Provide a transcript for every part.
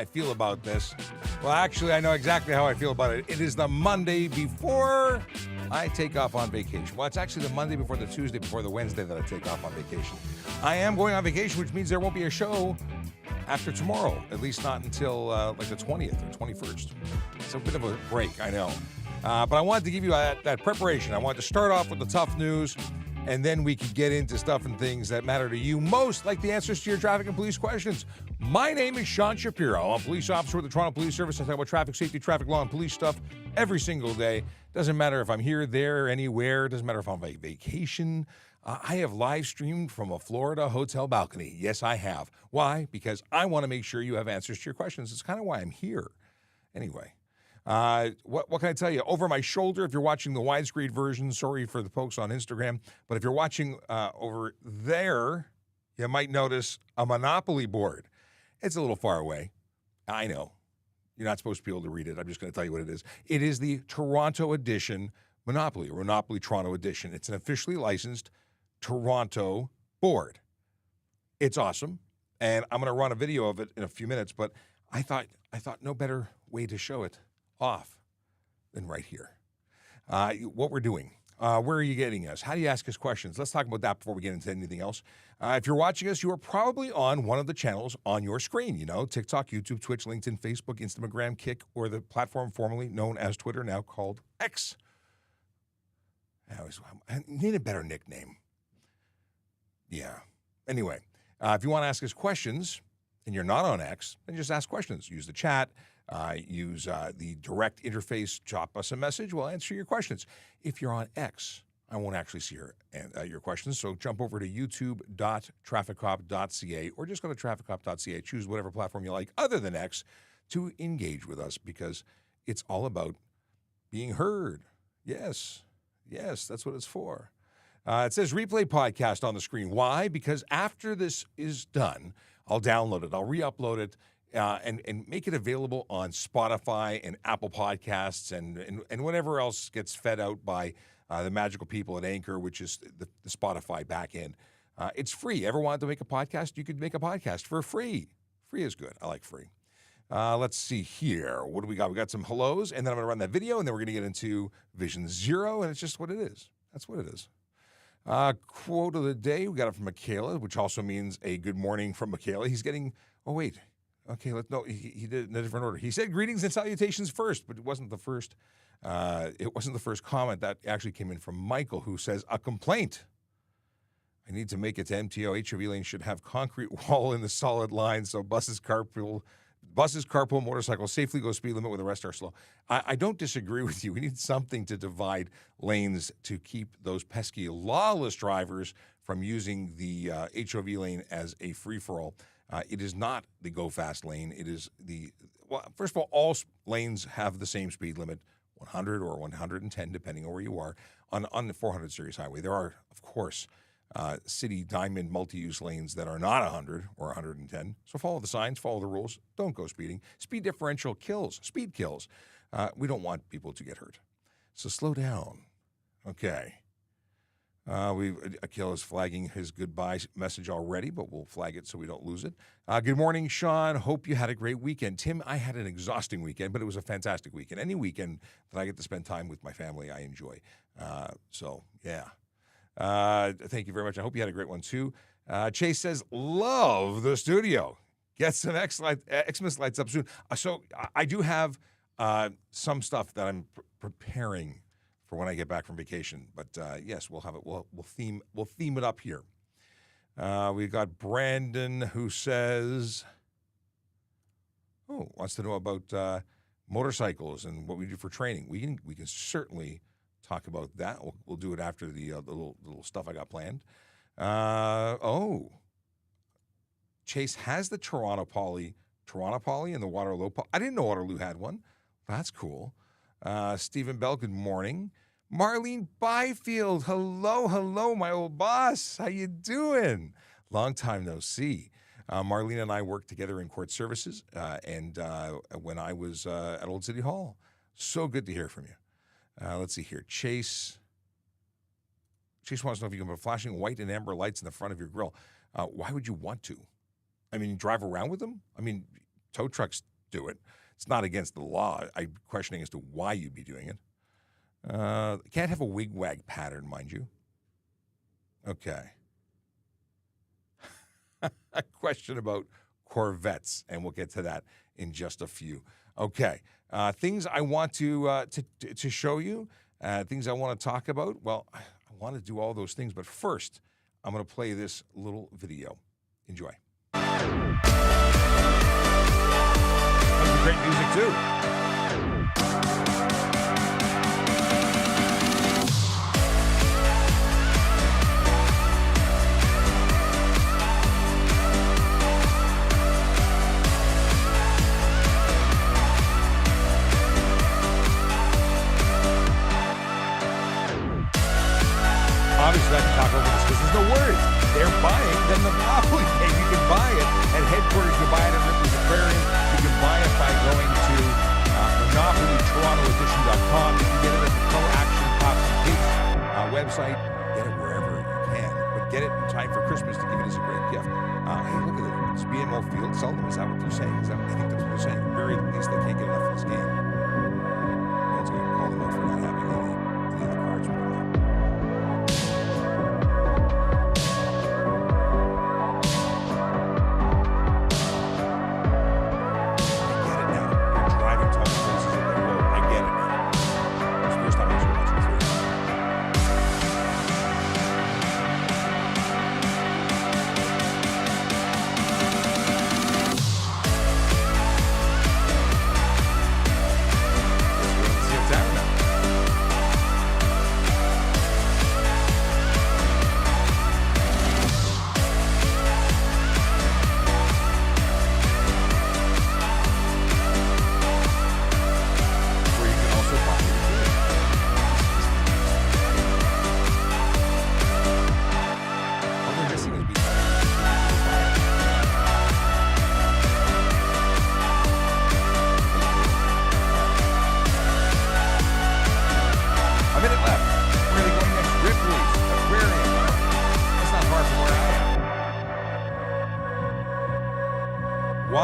I feel about this. Well, actually, I know exactly how I feel about it. It is the Monday before I take off on vacation. Well, it's actually the Monday before the Tuesday before the Wednesday that I take off on vacation. I am going on vacation, which means there won't be a show after tomorrow, at least not until like the 20th or 21st. It's a bit of a break, I know. But I wanted to give you that preparation. I wanted to start off with the tough news, and then we could get into stuff and things that matter to you most, like the answers to your traffic and police questions. My name is Sean Shapiro. I'm a police officer with the Toronto Police Service. I talk about traffic safety, traffic law, and police stuff every single day. Doesn't matter if I'm here, there, anywhere. Doesn't matter if I'm on vacation. I have live streamed from a Florida hotel balcony. Yes, I have. Why? Because I want to make sure you have answers to your questions. It's kind of why I'm here. Anyway. What can I tell you? Over my shoulder, if you're watching the widescreen version, sorry for the folks on Instagram, but if you're watching over there, you might notice a Monopoly board. It's a little far away. I know. You're not supposed to be able to read it. I'm just going to tell you what it is. It is the Toronto edition Monopoly, or Monopoly Toronto edition. It's an officially licensed Toronto board. It's awesome, and I'm going to run a video of it in a few minutes, but I thought no better way to show it off than right here. What we're doing. Where are you getting us? How do you ask us questions? Let's talk about that before we get into anything else. If you're watching us, you are probably on one of the channels on your screen. You know, TikTok, YouTube, Twitch, LinkedIn, Facebook, Instagram, Kick, or the platform formerly known as Twitter, now called X. I need a better nickname. Yeah. Anyway, if you want to ask us questions and you're not on X, then just ask questions. Use the chat. Use the direct interface, drop us a message, we'll answer your questions. If you're on X, I won't actually see your questions, so jump over to youtube.trafficcop.ca or just go to trafficcop.ca, choose whatever platform you like other than X to engage with us, because it's all about being heard. Yes, that's what it's for. It says replay podcast on the screen. Why? Because after this is done, I'll download it, I'll re-upload it, and make it available on Spotify and Apple Podcasts and whatever else gets fed out by the magical people at Anchor, which is the Spotify backend. It's free. Ever wanted to make a podcast? You could make a podcast for free. Free is good. I like free. Let's see here. What do we got? We got some hellos, and then I'm going to run that video, and then we're going to get into Vision Zero, and it's just what it is. That's what it is. Quote of the day, we got it from Michaela, which also means a good morning from Michaela. He's getting, okay, he did it in a different order. He said greetings and salutations first, but it wasn't the first. It wasn't the first comment. That actually came in from Michael, who says, a complaint. I need to make it to MTO. HOV lane should have concrete wall in the solid line so buses, carpool, motorcycles safely go speed limit where the rest are slow. I don't disagree with you. We need something to divide lanes to keep those pesky, lawless drivers from using the HOV lane as a free-for-all. It is not the go-fast lane. It is first of all lanes have the same speed limit, 100 or 110, depending on where you are, on the 400 series highway. There are, of course, city diamond multi-use lanes that are not 100 or 110. So follow the signs, follow the rules. Don't go speeding. Speed differential kills. Speed kills. We don't want people to get hurt. So slow down. Okay. Akil is flagging his goodbye message already, but we'll flag it so we don't lose it. Good morning, Sean. Hope you had a great weekend. Tim, I had an exhausting weekend, but it was a fantastic weekend. Any weekend that I get to spend time with my family, I enjoy. Yeah. Thank you very much. I hope you had a great one, too. Chase says, love the studio. Get some Xmas lights up soon. So I do have some stuff that I'm preparing for when I get back from vacation. But yes, we'll have it. We'll theme it up here. We got Brandon, who says, wants to know about motorcycles and what we do for training. We can certainly talk about that. We'll do it after the little stuff I got planned. Chase has the Toronto Poly and the Waterloo Poly. I didn't know Waterloo had one. That's cool. Stephen Bell, good morning. Marlene Byfield, hello, my old boss. How you doing? Long time no see. Marlene and I worked together in court services, and when I was at Old City Hall. So good to hear from you. Let's see here. Chase wants to know if you can put flashing white and amber lights in the front of your grill. Why would you want to? I mean, drive around with them? I mean, tow trucks do it. It's not against the law. I'm questioning as to why you'd be doing it. Can't have a wig-wag pattern, mind you. Okay. A question about Corvettes, and we'll get to that in just a few. Okay. Things I want to show you, things I want to talk about. Well, I want to do all those things, but first, I'm going to play this little video. Enjoy. That's great music, too. Obviously, I can talk over this because there's no words. They're buying the Monopoly game. You can buy it at headquarters. You can buy it at Ripley's Aquarium. You can buy it by going to MonopolyTorontoEdition.com. You can get it at the Pro Action Pops and Case website. Get it wherever you can. But get it in time for Christmas to give it as a great gift. Hey, look at it. It's BMO Field Seldom. Is that what they're saying? I think that's what they're saying. At the very least, they can't get enough of this game. That's going to call them out for not having any of the cards with them.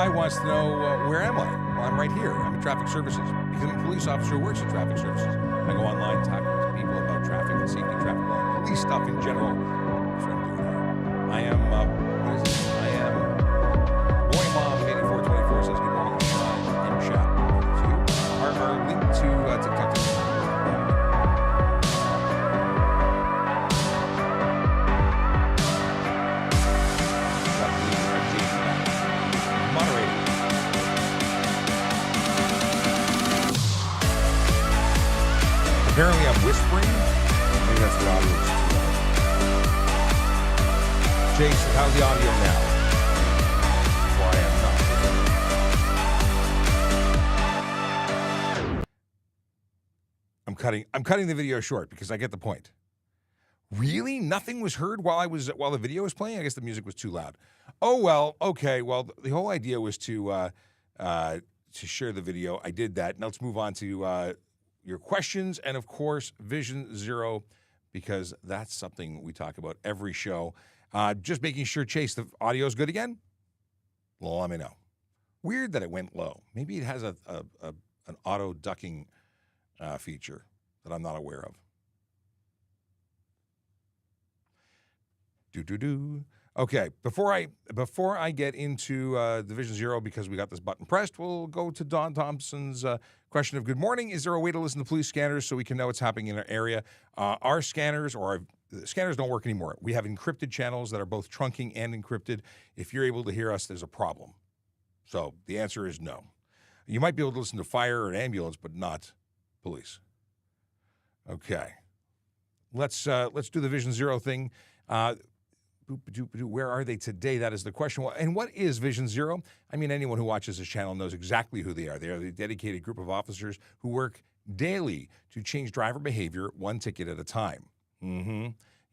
Wants to know where am I? Well, I'm right here. I'm in traffic services. Becoming a police officer who works in traffic services. I go online, talk to people about traffic and safety, traffic law, police stuff in general. That's what I'm doing here. I am, what is this? I am Boy Mom 8424 says good morning, Sean and Shap. Our link to TikTok. Apparently I'm whispering. Maybe that's the audio. Jason, how's the audio now? Well, I am not. I'm cutting the video short because I get the point. Really? Nothing was heard while the video was playing? I guess the music was too loud. Oh well, okay. Well, the whole idea was to share the video. I did that. Now let's move on to your questions, and of course, Vision Zero, because that's something we talk about every show. Just making sure, Chase, the audio is good again? Well, let me know. Weird that it went low. Maybe it has an auto ducking feature that I'm not aware of. Okay, before I get into the Vision Zero, because we got this button pressed, we'll go to Don Thompson's question of good morning. Is there a way to listen to police scanners so we can know what's happening in our area? Our scanners scanners don't work anymore. We have encrypted channels that are both trunking and encrypted. If you're able to hear us, there's a problem. So the answer is no. You might be able to listen to fire or an ambulance, but not police. Okay, let's do the Vision Zero thing. Where are they today? That is the question. And what is Vision Zero? I mean, anyone who watches this channel knows exactly who they are. They are the dedicated group of officers who work daily to change driver behavior one ticket at a time.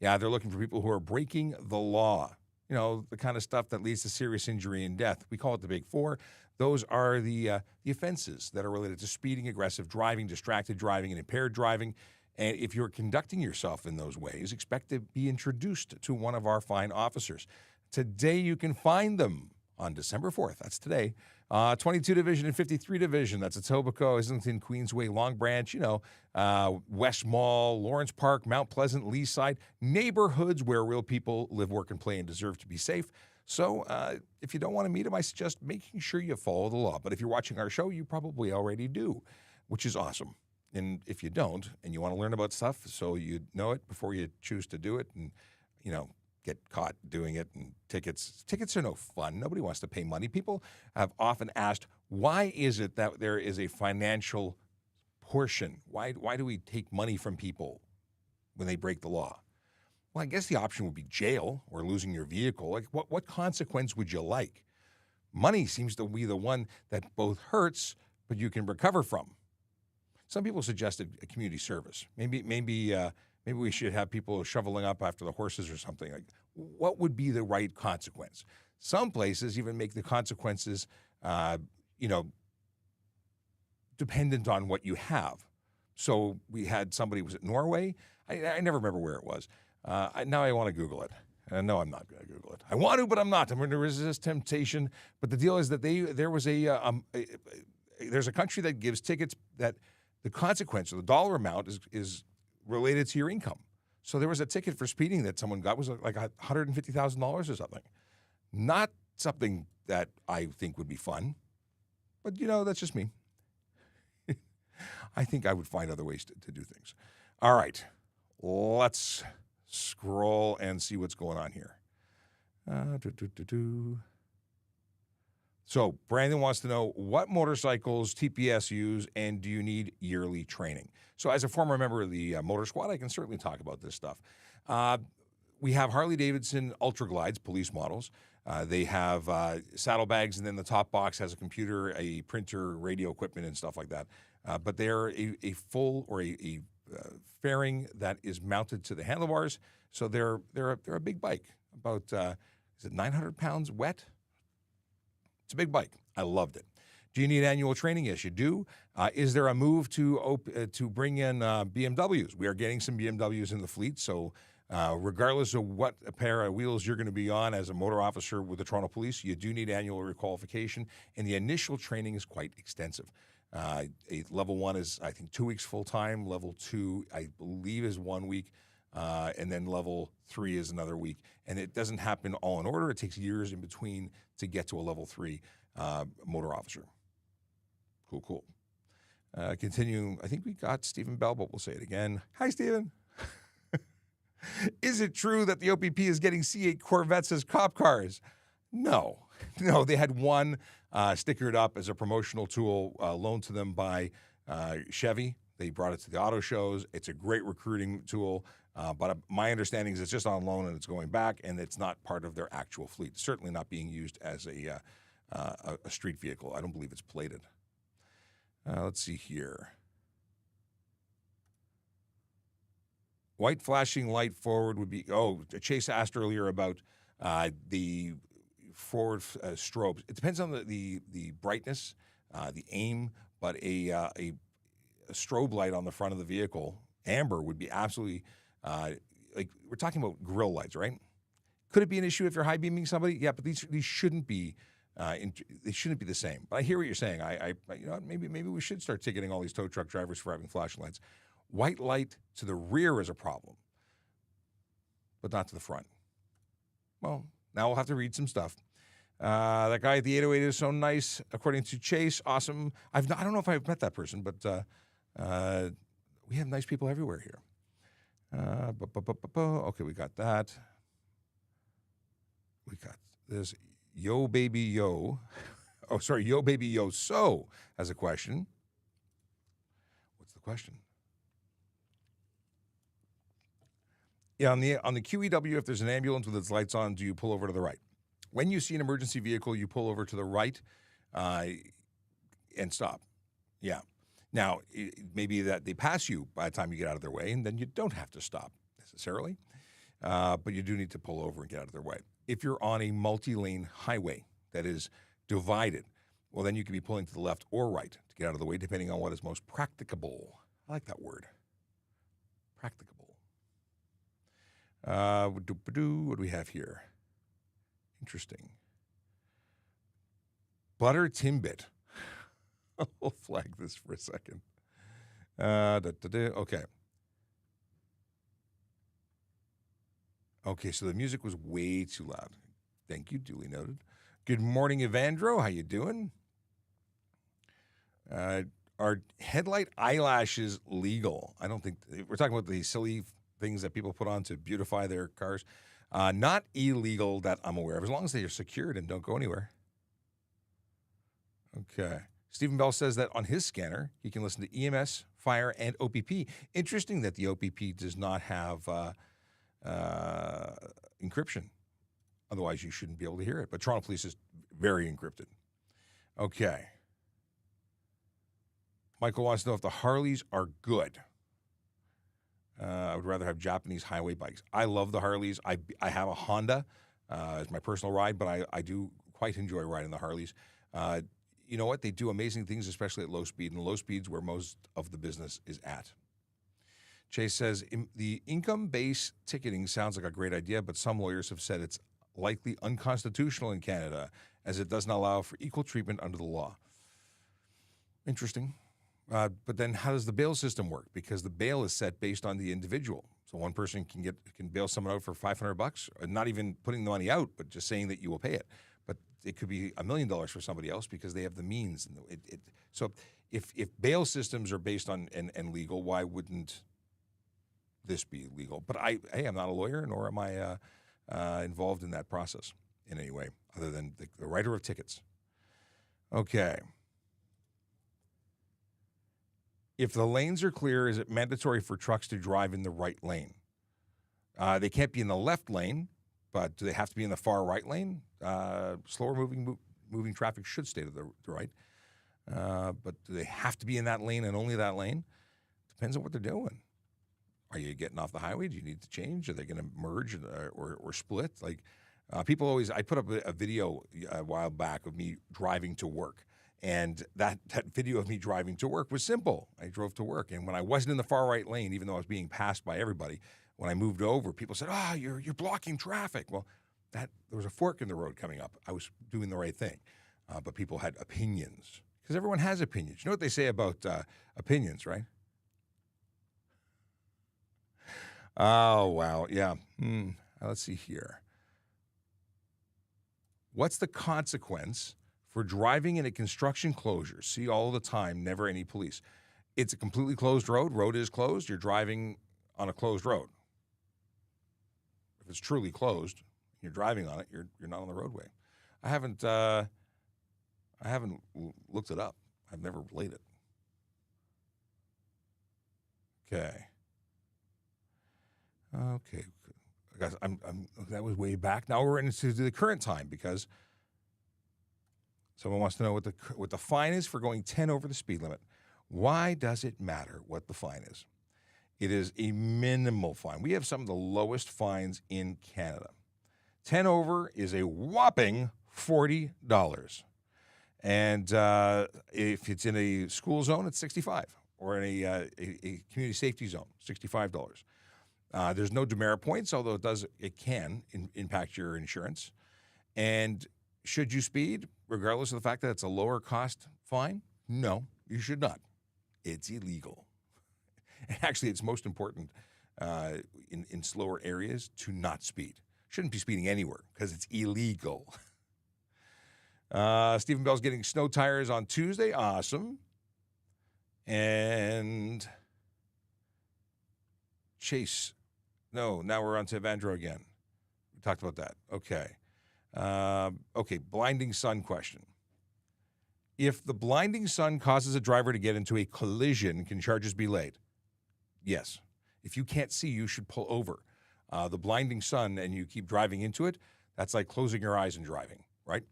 Yeah, they're looking for people who are breaking the law. You know, the kind of stuff that leads to serious injury and death. We call it the Big Four. Those are the offenses that are related to speeding, aggressive driving, distracted driving, and impaired driving. And if you're conducting yourself in those ways, expect to be introduced to one of our fine officers. Today, you can find them on December 4th. That's today. 22 Division and 53 Division. That's Etobicoke, Islington, Queensway, Long Branch, West Mall, Lawrence Park, Mount Pleasant, Leaside, neighborhoods where real people live, work, and play and deserve to be safe. So if you don't want to meet them, I suggest making sure you follow the law. But if you're watching our show, you probably already do, which is awesome. And if you don't, and you want to learn about stuff so you know it before you choose to do it and, get caught doing it, and tickets are no fun. Nobody wants to pay money. People have often asked, why is it that there is a financial portion? Why do we take money from people when they break the law? Well, I guess the option would be jail or losing your vehicle. Like, what consequence would you like? Money seems to be the one that both hurts, but you can recover from. Some people suggested a community service. Maybe we should have people shoveling up after the horses or something. Like, what would be the right consequence? Some places even make the consequences, dependent on what you have. So we had somebody, was it Norway? I never remember where it was. Now I want to Google it. No, I'm not going to Google it. I want to, but I'm not. I'm going to resist temptation. But the deal is that there's a country that gives tickets that the consequence or the dollar amount is related to your income. So there was a ticket for speeding that someone got, was like $150,000 or something. Not something that I think would be fun, but that's just me. I think I would find other ways to do things. All right, let's scroll and see what's going on here. So Brandon wants to know, what motorcycles TPS use, and do you need yearly training? So as a former member of the Motor Squad, I can certainly talk about this stuff. We have Harley-Davidson Ultra Glides, police models. They have saddlebags, and then the top box has a computer, a printer, radio equipment, and stuff like that. But they're a full or a fairing that is mounted to the handlebars. So they're a big bike, about, is it 900 pounds wet? It's a big bike. I loved it. Do you need annual training? Yes, you do. Is there a move to bring in BMWs? We are getting some BMWs in the fleet, so regardless of what pair of wheels you're going to be on as a motor officer with the Toronto Police, you do need annual requalification, and the initial training is quite extensive. Level 1 is, I think, 2 weeks full-time. Level 2, I believe, is 1 week. And then level 3 is another week. And it doesn't happen all in order. It takes years in between to get to a level 3 motor officer. Cool. Continuing, I think we got Stephen Bell, but we'll say it again. Hi, Stephen. Is it true that the OPP is getting C8 Corvettes as cop cars? No, they had one stickered up as a promotional tool loaned to them by Chevy. They brought it to the auto shows. It's a great recruiting tool. But my understanding is it's just on loan and it's going back, and it's not part of their actual fleet. It's certainly not being used as a street vehicle. I don't believe it's plated. Let's see here. White flashing light forward would be, Chase asked earlier about the forward strobes. It depends on the brightness, the aim, but a strobe light on the front of the vehicle, amber, would be absolutely, like, we're talking about grill lights, right? Could it be an issue if you're high beaming somebody? Yeah, but these shouldn't be, they shouldn't be the same. But I hear what you're saying. Maybe we should start ticketing all these tow truck drivers for having flashing lights. White light to the rear is a problem, but not to the front. Well, now we'll have to read some stuff. That guy at the 808 is so nice, according to Chase. Awesome. I don't know if I've met that person, but we have nice people everywhere here. Okay, we got that. We got this. Yo Baby Yo. Oh, sorry. Yo Baby Yo So has a question. What's the question? Yeah, on the QEW, if there's an ambulance with its lights on, do you pull over to the right? When you see an emergency vehicle, you pull over to the right and stop. Yeah. Now, maybe that they pass you by the time you get out of their way, and then you don't have to stop necessarily, but you do need to pull over and get out of their way. If you're on a multi-lane highway that is divided, well, then you can be pulling to the left or right to get out of the way, depending on what is most practicable. I like that word, practicable. What do we have here? Interesting. Butter Timbit. We'll flag this for a second. Okay. Okay, so the music was way too loud. Thank you, duly noted. Good morning, Evandro. How you doing? Are headlight eyelashes legal? I don't think we're talking about the silly things that people put on to beautify their cars. Not illegal that I'm aware of, as long as they are secured and don't go anywhere. Okay. Stephen Bell says that on his scanner, he can listen to EMS, fire, and OPP. Interesting that the OPP does not have encryption. Otherwise, you shouldn't be able to hear it. But Toronto Police is very encrypted. Okay. Michael wants to know if the Harleys are good. I would rather have Japanese highway bikes. I love the Harleys. I have a Honda as my personal ride, but I do quite enjoy riding the Harleys. You know what? They do amazing things, especially at low speed, and low speed's where most of the business is at. Chase says, the income-based ticketing sounds like a great idea, but some lawyers have said it's likely unconstitutional in Canada, as it doesn't allow for equal treatment under the law. Interesting. But then how does the bail system work? Because the bail is set based on the individual. So one person can bail someone out for $500, not even putting the money out, but just saying that you will pay it. But it could be $1 million for somebody else because they have the means. So if bail systems are based on and legal, why wouldn't this be legal? But I'm not a lawyer, nor am I involved in that process in any way, other than the writer of tickets. Okay. If the lanes are clear, is it mandatory for trucks to drive in the right lane? They can't be in the left lane, but do they have to be in the far right lane? Slower moving traffic should stay to the right. But do they have to be in that lane and only that lane? Depends on what they're doing. Are you getting off the highway? Do you need to change? Are they going to merge or split? Like people always, I put up a video a while back of me driving to work. And that video of me driving to work was simple. I drove to work. And when I wasn't in the far right lane, even though I was being passed by everybody, when I moved over, people said, you're blocking traffic. Well, there was a fork in the road coming up. I was doing the right thing. But people had opinions. Because everyone has opinions. You know what they say about opinions, right? Oh, wow. Yeah. Let's see here. What's the consequence for driving in a construction closure? See all the time, never any police. It's a completely closed road. Road is closed. You're driving on a closed road. If it's truly closed, you're driving on it, you're not on the roadway. I haven't looked it up. I've never played it. Okay. Guys, that was way back. Now we're into the current time because someone wants to know what the fine is for going 10 over the speed limit. Why does it matter what the fine is? It is a minimal fine. We have some of the lowest fines in Canada. 10 over is a whopping $40. And if it's in a school zone, it's $65. Or in a community safety zone, $65. There's no demerit points, although it can impact your insurance. And should you speed, regardless of the fact that it's a lower cost fine? No, you should not. It's illegal. Actually, it's most important in slower areas to not speed. Shouldn't be speeding anywhere because it's illegal. Stephen Bell's getting snow tires on Tuesday. Awesome. And Chase. No, now we're on to Evandro again. We talked about that. Okay. Blinding sun question. If the blinding sun causes a driver to get into a collision, can charges be laid? Yes. If you can't see, you should pull over. The blinding sun and you keep driving into it, that's like closing your eyes and driving, right?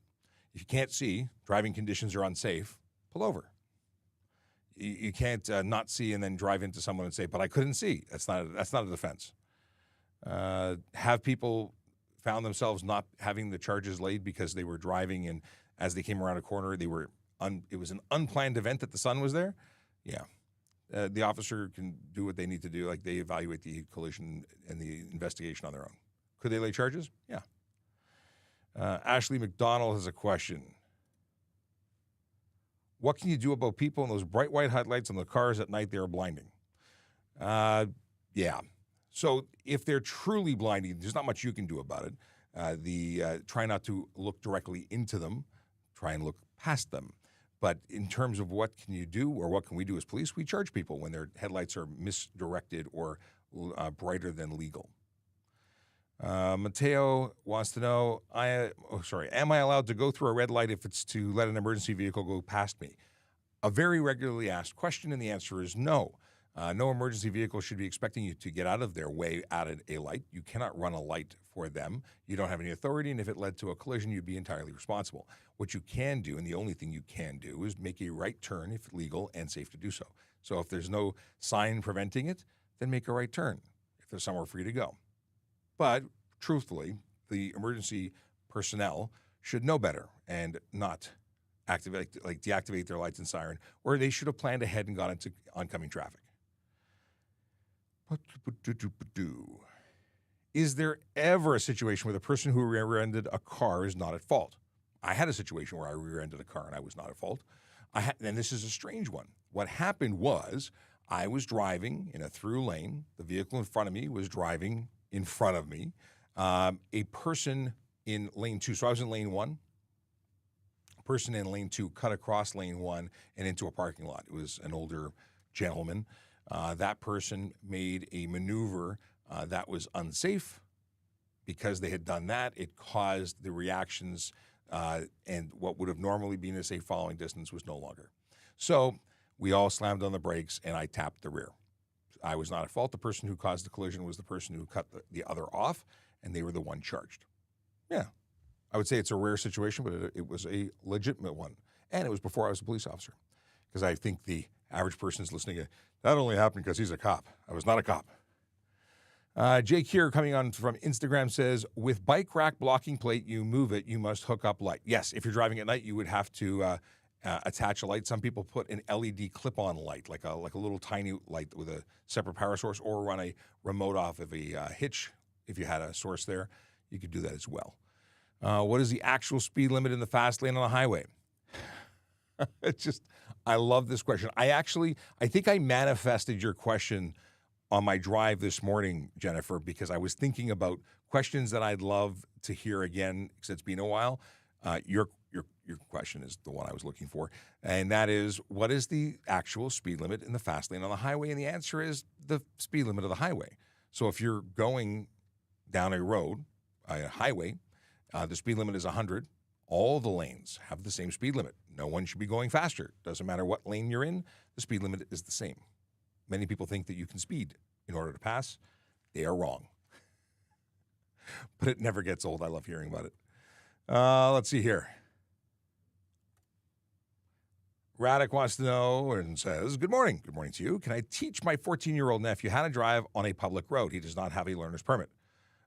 If you can't see, driving conditions are unsafe, pull over. You can't not see and then drive into someone and say, but I couldn't see. That's not a defense. Have people found themselves not having the charges laid because they were driving and as they came around a corner, it was an unplanned event that the sun was there? Yeah. The officer can do what they need to do. Like they evaluate the collision and the investigation on their own. Could they lay charges? Yeah. Ashley McDonald has a question. What can you do about people in those bright white headlights on the cars at night? They are blinding. Yeah. So if they're truly blinding, there's not much you can do about it. Try not to look directly into them. Try and look past them. But in terms of what can you do or what can we do as police, we charge people when their headlights are misdirected or brighter than legal. Mateo wants to know, am I allowed to go through a red light if it's to let an emergency vehicle go past me? A very regularly asked question, and the answer is no. No emergency vehicle should be expecting you to get out of their way at a light. You cannot run a light for them. You don't have any authority, and if it led to a collision, you'd be entirely responsible. What you can do, and the only thing you can do, is make a right turn if legal and safe to do so. So if there's no sign preventing it, then make a right turn if there's somewhere for you to go. But truthfully, the emergency personnel should know better and not deactivate their lights and siren, or they should have planned ahead and got into oncoming traffic. Is there ever a situation where the person who rear-ended a car is not at fault? I had a situation where I rear-ended a car and I was not at fault. And this is a strange one. What happened was I was driving in a through lane. The vehicle in front of me was driving in front of me. A person in lane 2, so I was in lane 1. A person in lane 2 cut across lane 1 and into a parking lot. It was an older gentleman. That person made a maneuver that was unsafe. Because they had done that, it caused the reactions, and what would have normally been a safe following distance was no longer. So we all slammed on the brakes, and I tapped the rear. I was not at fault. The person who caused the collision was the person who cut the other off, and they were the one charged. Yeah. I would say it's a rare situation, but it was a legitimate one. And it was before I was a police officer. Because I think the average person is listening, that only happened because he's a cop. I was not a cop. Jake here coming on from Instagram says, with bike rack blocking plate, you move it, you must hook up light. Yes, if you're driving at night, you would have to attach a light. Some people put an LED clip-on light, like a little tiny light with a separate power source, or run a remote off of a hitch. If you had a source there, you could do that as well. What is the actual speed limit in the fast lane on the highway? I love this question. I think I manifested your question on my drive this morning, Jennifer, because I was thinking about questions that I'd love to hear again, because it's been a while. Your question is the one I was looking for, and that is, what is the actual speed limit in the fast lane on the highway? And the answer is the speed limit of the highway. So if you're going down a road, a highway, the speed limit is 100. All the lanes have the same speed limit. No one should be going faster. Doesn't matter what lane you're in, the speed limit is the same. Many people think that you can speed in order to pass. They are wrong. But it never gets old. I love hearing about it. Let's see here. Radek wants to know and says, good morning. Good morning to you. Can I teach my 14-year-old nephew how to drive on a public road? He does not have a learner's permit.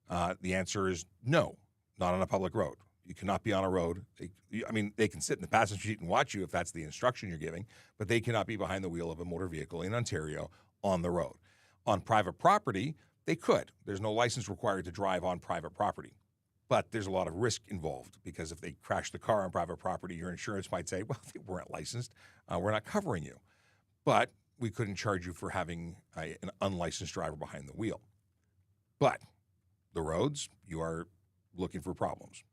The answer is no, not on a public road. You cannot be on a road. They can sit in the passenger seat and watch you if that's the instruction you're giving, but they cannot be behind the wheel of a motor vehicle in Ontario on the road. On private property, they could. There's no license required to drive on private property. But there's a lot of risk involved, because if they crash the car on private property, your insurance might say, well, they weren't licensed. We're not covering you. But we couldn't charge you for having an unlicensed driver behind the wheel. But the roads, you are looking for problems,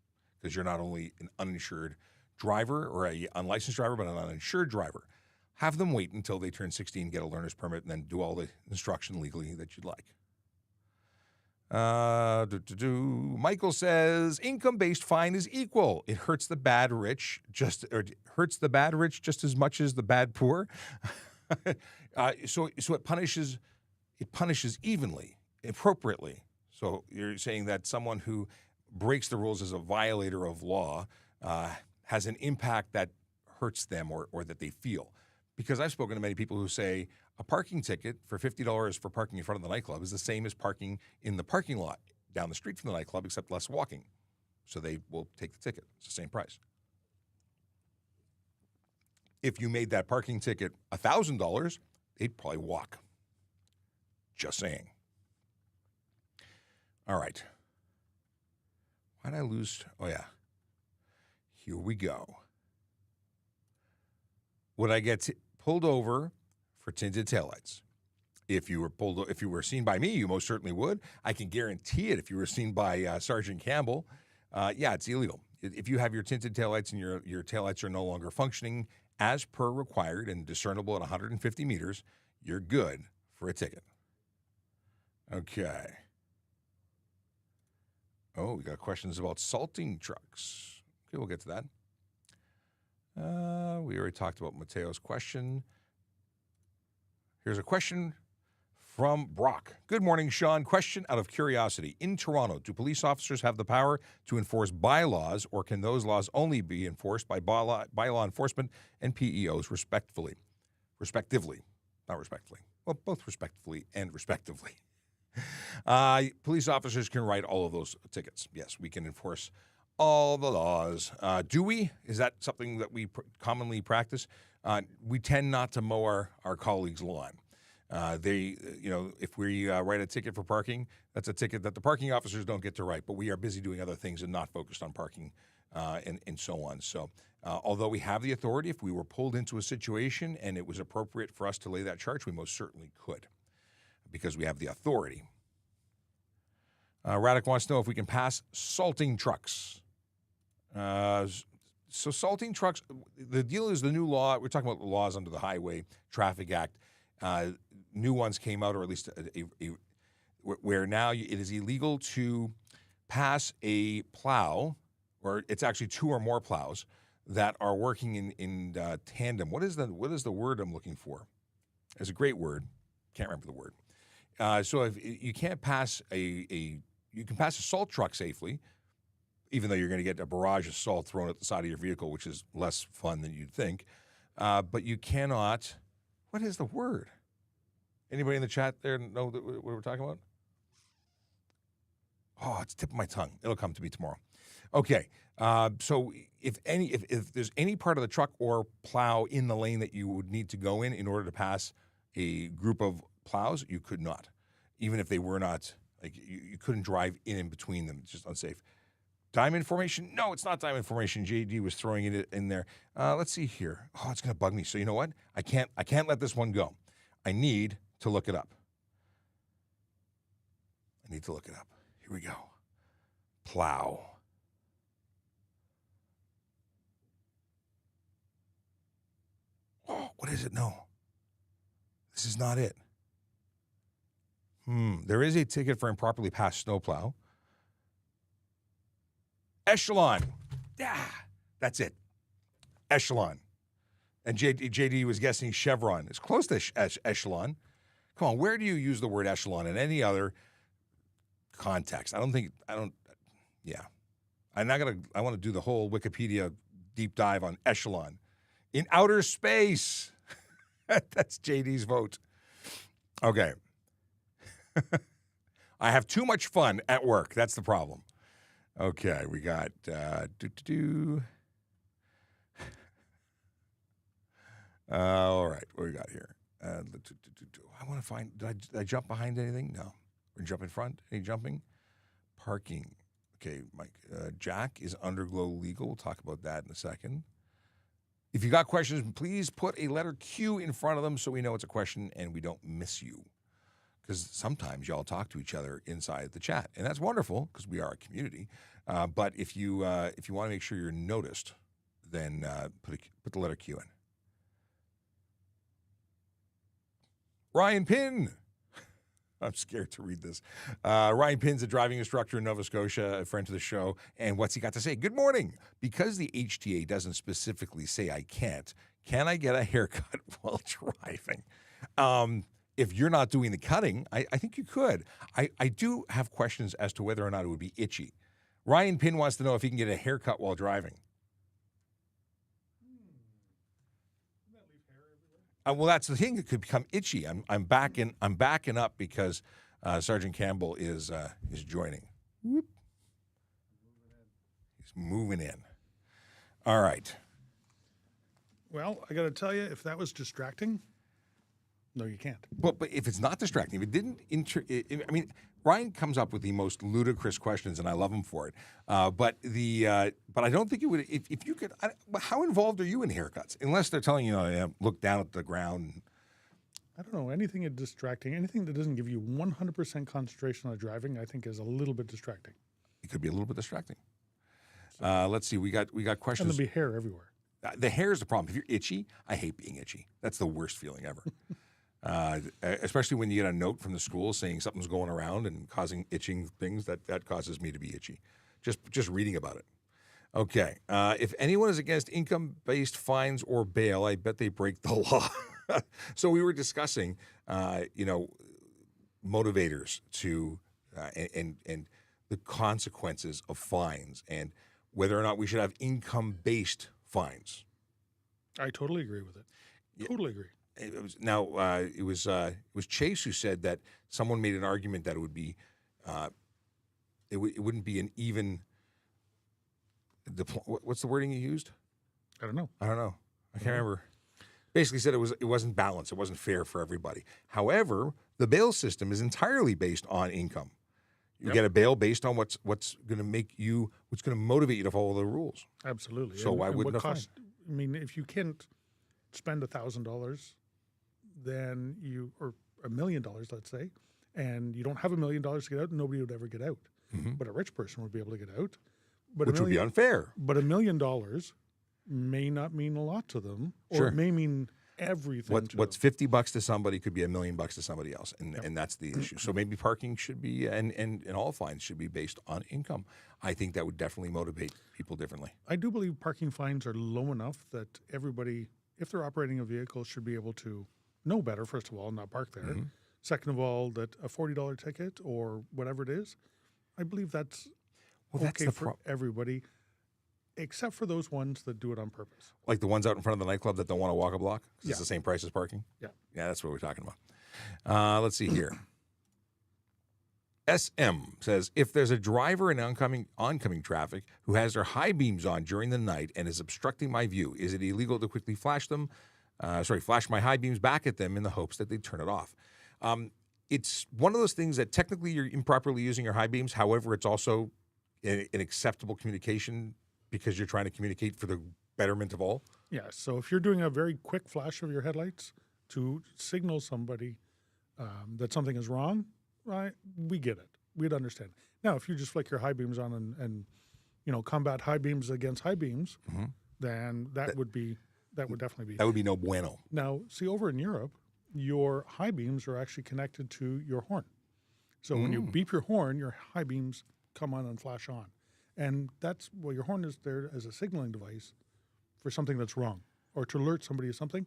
because you're not only an uninsured driver or an unlicensed driver, but an uninsured driver. Have them wait until they turn 16, get a learner's permit, and then do all the instruction legally that you'd like. Michael says, income-based fine is equal. It hurts the bad rich just as much as the bad poor. So it punishes evenly, appropriately. So you're saying that someone who breaks the rules as a violator of law has an impact that hurts them or that they feel. Because I've spoken to many people who say a parking ticket for $50 for parking in front of the nightclub is the same as parking in the parking lot down the street from the nightclub, except less walking. So they will take the ticket. It's the same price. If you made that parking ticket $1,000, they'd probably walk. Just saying. All right. Why'd I lose? Oh, yeah. Here we go. would I get pulled over for tinted taillights? If you were seen by me, you most certainly would. I can guarantee it. If you were seen by Sergeant Campbell, yeah, it's illegal. If you have your tinted taillights and your taillights are no longer functioning as per required and discernible at 150 meters, you're good for a ticket. Okay. Oh, we got questions about salting trucks. Okay, we'll get to that. We already talked about Mateo's question. Here's a question from Brock. Good morning, Sean. Question out of curiosity. In Toronto, do police officers have the power to enforce bylaws, or can those laws only be enforced by bylaw enforcement and PEOs respectively? Not respectfully. Well, both respectively and respectively. Police officers can write all of those tickets. Yes, we can enforce all the laws. Do we? Is that something that we commonly practice? We tend not to mow our colleagues' lawn. If we write a ticket for parking, that's a ticket that the parking officers don't get to write, but we are busy doing other things and not focused on parking and so on. So although we have the authority, if we were pulled into a situation and it was appropriate for us to lay that charge, we most certainly could because we have the authority. Radek wants to know if we can pass salting trucks. So salting trucks, the deal is the new law. We're talking about the laws under the Highway Traffic Act. New ones came out, or at least where now it is illegal to pass a plow, or it's actually two or more plows that are working in tandem. What is the word I'm looking for? It's a great word. Can't remember the word. So if you can't pass you can pass a salt truck safely, even though you're going to get a barrage of salt thrown at the side of your vehicle, which is less fun than you'd think. But you cannot. What is the word? Anybody in the chat there know what we're talking about? Oh, it's tip of my tongue. It'll come to me tomorrow. Okay. So if there's any part of the truck or plow in the lane that you would need to go in order to pass a group of plows, you could not. Even if they were not, like you couldn't drive in between them. It's just unsafe. Diamond formation? No, it's not diamond formation. JD was throwing it in there. Let's see here. Oh, it's going to bug me. So you know what? I can't let this one go. I need to look it up. Here we go. Plow. Oh, what is it? No. This is not it. There is a ticket for improperly passed snowplow. Echelon. Yeah, that's it. Echelon. And JD was guessing Chevron. It's close to echelon. Come on, where do you use the word echelon in any other context? I want to do the whole Wikipedia deep dive on echelon. In outer space. That's JD's vote. Okay. I have too much fun at work. That's the problem. Okay, we got all right, what we got here? I want to find. Did I jump behind anything? No. Or jump in front? Any jumping? Parking. Okay, Mike. Jack is underglow legal. We'll talk about that in a second. If you got questions, please put a letter Q in front of them so we know it's a question and we don't miss you. Because sometimes y'all talk to each other inside the chat, and that's wonderful because we are a community. But if you want to make sure you're noticed, then put the letter Q in. Ryan Pinn. I'm scared to read this. Ryan Pinn's a driving instructor in Nova Scotia, a friend to the show. And what's he got to say? Good morning. Because the HTA doesn't specifically say I can't, can I get a haircut while driving? If you're not doing the cutting, I think you could. I do have questions as to whether or not it would be itchy. Ryan Pinn wants to know if he can get a haircut while driving. Well, that's the thing. It could become itchy. I'm backing up because Sergeant Campbell is joining. Whoop. He's moving in. All right. Well, I got to tell you, if that was distracting, No, you can't. But if it's not distracting, if it didn't I mean, Ryan comes up with the most ludicrous questions, and I love him for it. But I don't think it would. If you could, how involved are you in haircuts? Unless they're telling you, look down at the ground. I don't know. Anything is distracting. Anything that doesn't give you 100% concentration on driving, I think, is a little bit distracting. It could be a little bit distracting. Let's see. We got questions. And there'll be hair everywhere. The hair is the problem. If you're itchy, I hate being itchy. That's the worst feeling ever. Especially when you get a note from the school saying something's going around and causing itching things, that causes me to be itchy. Just reading about it. Okay. If anyone is against income-based fines or bail, I bet they break the law. So we were discussing, motivators to and the consequences of fines and whether or not we should have income-based fines. I totally agree with it. Totally agree. It was Chase who said that someone made an argument that it would be, it wouldn't be an even. What's the wording you used? I don't know. I can't remember. Basically said it wasn't balanced. It wasn't fair for everybody. However, the bail system is entirely based on income. You get a bail based on what's going to motivate you to follow the rules. Absolutely. So why wouldn't it cost? I mean, if you can't spend $1,000, then or $1 million, let's say, and you don't have $1 million to get out, nobody would ever get out. Mm-hmm. But a rich person would be able to get out. But which would be unfair. But $1 million may not mean a lot to them, or it may mean everything. What's $50 to somebody could be $1 million to somebody else, and that's the issue. So maybe parking should be, and all fines should be based on income. I think that would definitely motivate people differently. I do believe parking fines are low enough that everybody, if they're operating a vehicle, should be able to know better. First of all, not park there. Mm-hmm. Second of all, that a $40 ticket or whatever it is, I believe that's okay for everybody. Except for those ones that do it on purpose. Like the ones out in front of the nightclub that don't want to walk a block? Because it's the same price as parking? Yeah. Yeah, that's what we're talking about. Let's see here. SM says, if there's a driver in oncoming traffic who has their high beams on during the night and is obstructing my view, is it illegal to quickly flash my high beams back at them in the hopes that they turn it off? It's one of those things that technically you're improperly using your high beams. However, it's also an acceptable communication because you're trying to communicate for the betterment of all? Yeah, so if you're doing a very quick flash of your headlights to signal somebody that something is wrong, right, we get it. We'd understand. Now, if you just flick your high beams on and combat high beams against high beams, mm-hmm. then that would definitely be. That would be no bueno. Now, see, over in Europe, your high beams are actually connected to your horn. So when you beep your horn, your high beams come on and flash on. And your horn is there as a signaling device for something that's wrong or to alert somebody of something.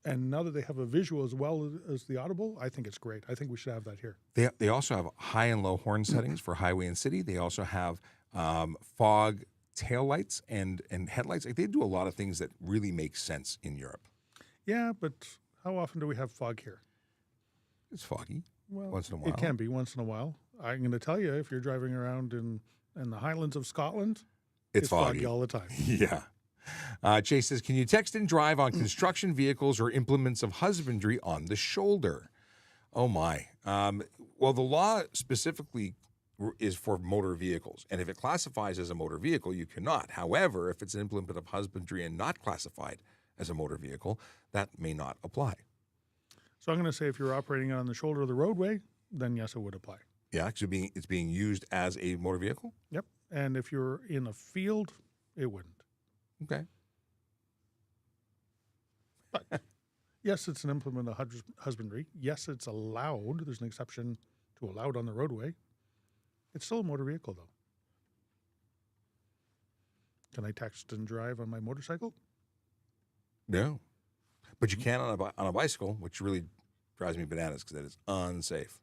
And now that they have a visual as well as the audible, I think it's great. I think we should have that here. They also have high and low horn settings for highway and city. They also have fog taillights and headlights. Like, they do a lot of things that really make sense in Europe. Yeah, but how often do we have fog here? It's foggy. Well, once in a while. It can be once in a while. I'm going to tell you, if you're driving around in the Highlands of Scotland, it's foggy all the time. Yeah. Chase says, can you text and drive on construction vehicles or implements of husbandry on the shoulder? Oh, my. Well, the law specifically is for motor vehicles. And if it classifies as a motor vehicle, you cannot. However, if it's an implement of husbandry and not classified as a motor vehicle, that may not apply. So I'm going to say if you're operating on the shoulder of the roadway, then yes, it would apply. Yeah, actually it's being used as a motor vehicle? Yep. And if you're in a field, it wouldn't. Okay. But yes, it's an implement of husbandry. Yes, it's allowed. There's an exception to allowed on the roadway. It's still a motor vehicle, though. Can I text and drive on my motorcycle? No. But you can on a bicycle, which really drives me bananas because that is unsafe.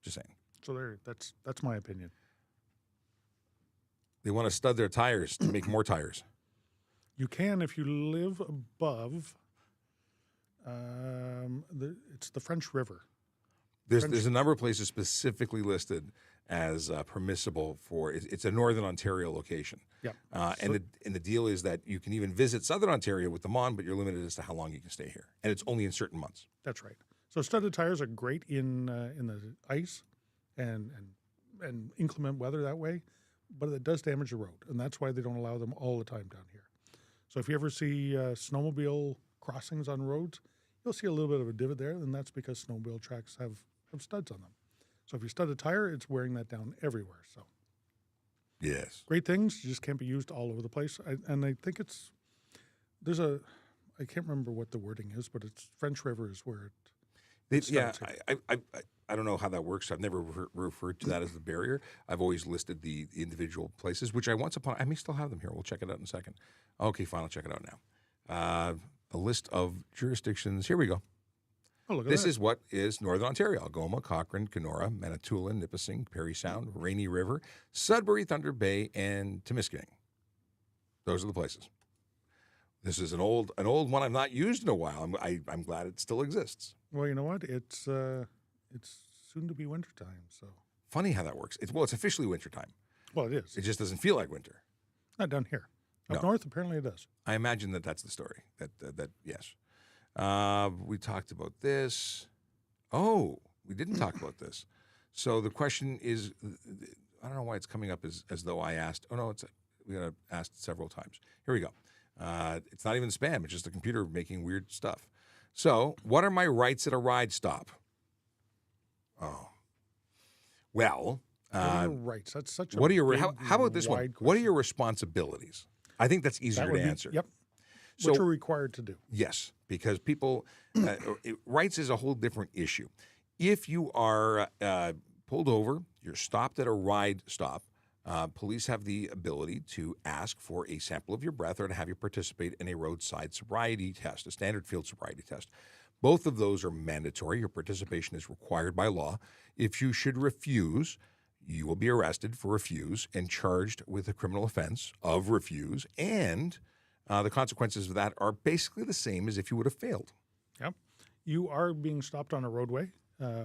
Just saying. So that's my opinion. They want to stud their tires to make more tires. You can if you live above. It's the French River. There's a number of places specifically listed as permissible for. It's a Northern Ontario location. Yeah. And the deal is that you can even visit Southern Ontario with them on, but you're limited as to how long you can stay here, and it's only in certain months. That's right. So studded tires are great in the ice and inclement weather that way, but it does damage the road, and that's why they don't allow them all the time down here. So if you ever see snowmobile crossings on roads, you'll see a little bit of a divot there, and that's because snowmobile tracks have studs on them. So if you stud a tire, it's wearing that down everywhere. So Yes. great things, just can't be used all over the place. And I think I can't remember what the wording is, but it's French River is where it Yeah, starts here. I don't know how that works. I've never referred to that as the barrier. I've always listed the individual places, which I may still have them here. We'll check it out in a second. Okay, fine. I'll check it out now. A list of jurisdictions. Here we go. Oh, look at This that. is what is Northern Ontario: Algoma, Cochrane, Kenora, Manitoulin, Nipissing, Parry Sound, Rainy River, Sudbury, Thunder Bay, and Temiskaming. Those are the places. This is an old one I've not used in a while. I'm glad it still exists. Well, you know what? It's soon to be wintertime, so. Funny how that works. It's officially wintertime. Well, it is. It just doesn't feel like winter. Not down here. Up No. north, apparently it does. I imagine that's the story. That yes. We talked about this. Oh, we didn't talk about this. So the question is, I don't know why it's coming up as though I asked. Oh no, we got asked several times. Here we go. It's not even spam. It's just the computer making weird stuff. So, what are my rights at a ride stop? Oh, well. What are your rights? That's such a What are your big, how about this one? wide What are question. your responsibilities? I think that's That easier would to be- answer. Yep. So Which are required to do. yes, because people rights is a whole different issue. If you are pulled over, you're stopped at a ride stop. Police have the ability to ask for a sample of your breath or to have you participate in a roadside sobriety test, a standard field sobriety test. Both of those are mandatory. Your participation is required by law. If you should refuse, you will be arrested for refuse and charged with a criminal offense of refuse. And the consequences of that are basically the same as if you would have failed. Yep. You are being stopped on a roadway.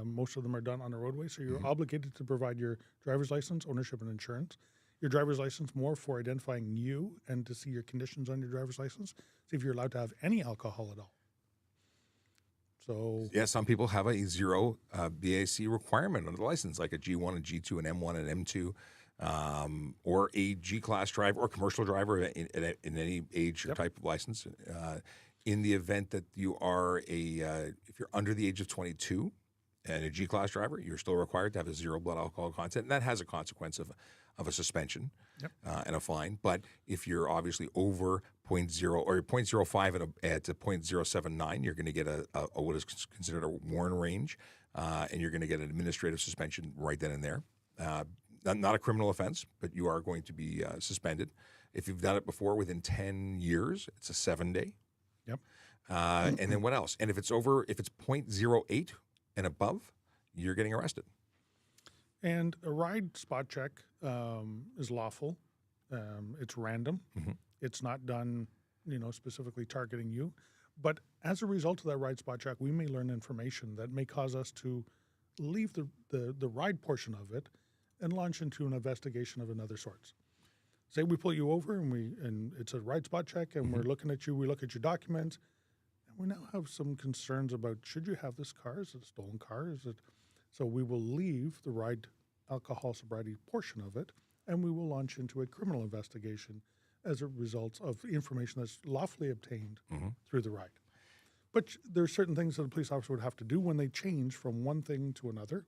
Most of them are done on a roadway, so you're obligated to provide your driver's license, ownership, and insurance. Your driver's license more for identifying you and to see your conditions on your driver's license, see if you're allowed to have any alcohol at all. So Yeah, some people have a zero BAC requirement on the license, like a G1, a G2, an M1, an M2, or a G-class driver or commercial driver in any age or type of license. In the event that you are if you're under the age of 22 and a G-class driver, you're still required to have a zero blood alcohol content, and that has a consequence of a suspension and a fine. But if you're obviously over 0.0 or 0.05 at 0.079, you're going to get a what is considered a warn range, and you're going to get an administrative suspension right then and there. Not a criminal offense, but you are going to be suspended. If you've done it before within 10 years, it's a 7-day. Yep. And then what else? And if it's 0.08 and above, you're getting arrested. And a ride spot check is lawful. It's random. It's not done, specifically targeting you. But as a result of that ride spot check, we may learn information that may cause us to leave the ride portion of it and launch into an investigation of another sorts. Say we pull you over and it's a ride spot check and we're looking at you, we look at your documents, and we now have some concerns about should you have this car? Is it a stolen car? So we will leave the ride alcohol sobriety portion of it, and we will launch into a criminal investigation as a result of information that's lawfully obtained through the ride. But there are certain things that a police officer would have to do when they change from one thing to another.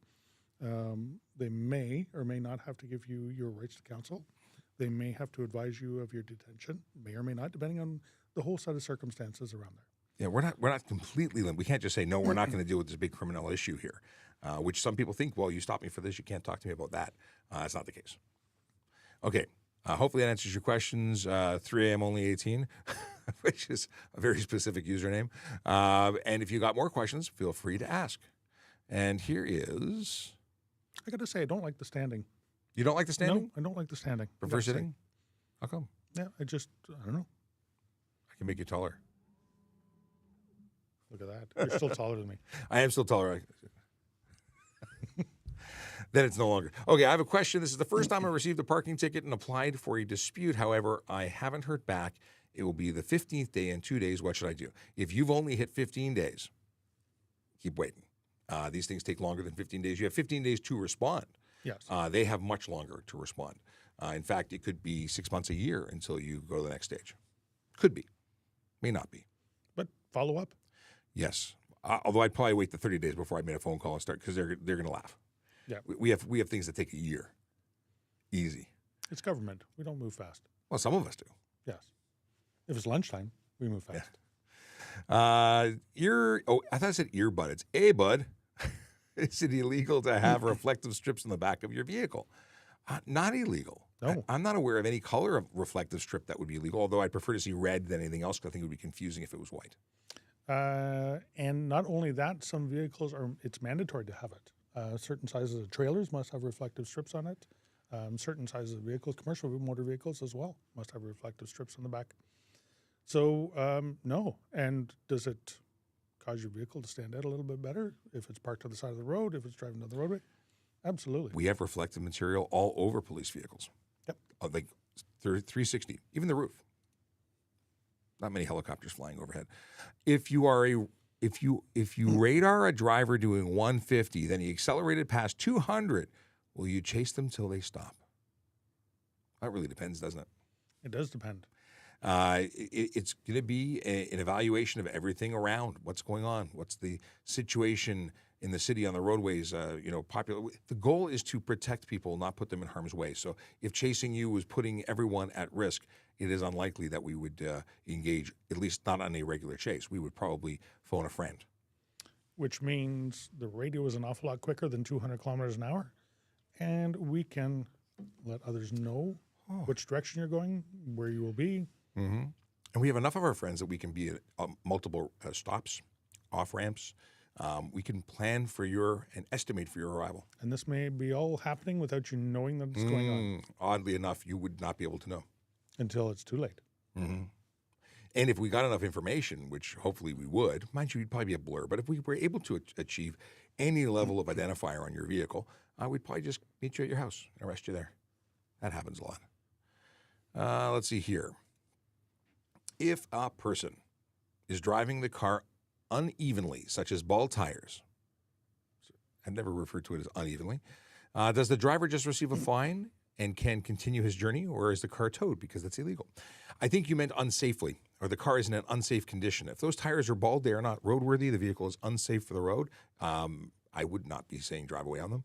They may or may not have to give you your rights to counsel. They may have to advise you of your detention, may or may not, depending on the whole set of circumstances around there. Yeah, we're not completely limited. We can't just say, no, we're not going to deal with this big criminal issue here, which some people think, well, you stopped me for this, you can't talk to me about that. That's not the case. Okay, hopefully that answers your questions. 3 a.m. only 18, which is a very specific username. And if you got more questions, feel free to ask. And here is... I got to say, I don't like the standing. You don't like the standing? No, I don't like the standing. I Prefer gotta say. sitting? How come? Yeah, I don't know. I can make you taller. Look at that. You're still taller than me. I am still taller. Then it's no longer. Okay, I have a question. This is the first time I received a parking ticket and applied for a dispute. However, I haven't heard back. It will be the 15th day in 2 days. What should I do? If you've only hit 15 days, keep waiting. These things take longer than 15 days. You have 15 days to respond. Yes. They have much longer to respond. In fact, it could be 6 months, a year until you go to the next stage. Could be. May not be. But follow up. Yes. Although I'd probably wait the 30 days before I made a phone call and start, because they're going to laugh. Yeah. We have things that take a year. Easy. It's government. We don't move fast. Well, some of us do. Yes. If it's lunchtime, we move fast. I thought I said earbuds. Hey, bud, is it illegal to have reflective strips in the back of your vehicle? Not illegal. No. I'm not aware of any color of reflective strip that would be illegal, although I'd prefer to see red than anything else, because I think it would be confusing if it was white. And not only that, some vehicles it's mandatory to have it. Certain sizes of trailers must have reflective strips on it. Certain sizes of vehicles, commercial motor vehicles as well, must have reflective strips on the back. So, no. And does it cause your vehicle to stand out a little bit better if it's parked on the side of the road, if it's driving down the roadway? Absolutely. We have reflective material all over police vehicles. Yep. Like 360, even the roof. Not many helicopters flying overhead. If you radar a driver doing 150, then he accelerated past 200, will you chase them till they stop? That really depends, doesn't it? It does depend. It's going to be an evaluation of everything around. What's going on? What's the situation in the city on the roadways? Popular. The goal is to protect people, not put them in harm's way. So if chasing you was putting everyone at risk, it is unlikely that we would engage, at least not on a regular chase. We would probably phone a friend. Which means the radio is an awful lot quicker than 200 kilometers an hour. And we can let others know which direction you're going, where you will be. Mm-hmm. And we have enough of our friends that we can be at multiple stops, off ramps. We can plan for and estimate for your arrival. And this may be all happening without you knowing that it's going on. Oddly enough, you would not be able to know. Until it's too late. Mm-hmm. And if we got enough information, which hopefully we would, mind you, it'd probably be a blur, but if we were able to achieve any level of identifier on your vehicle, we'd probably just meet you at your house and arrest you there. That happens a lot. Let's see here. If a person is driving the car unevenly, such as bald tires, I've never referred to it as unevenly, does the driver just receive a fine and can continue his journey, or is the car towed because that's illegal? I think you meant unsafely, or the car is in an unsafe condition. If those tires are bald, they are not roadworthy, the vehicle is unsafe for the road, I would not be saying drive away on them.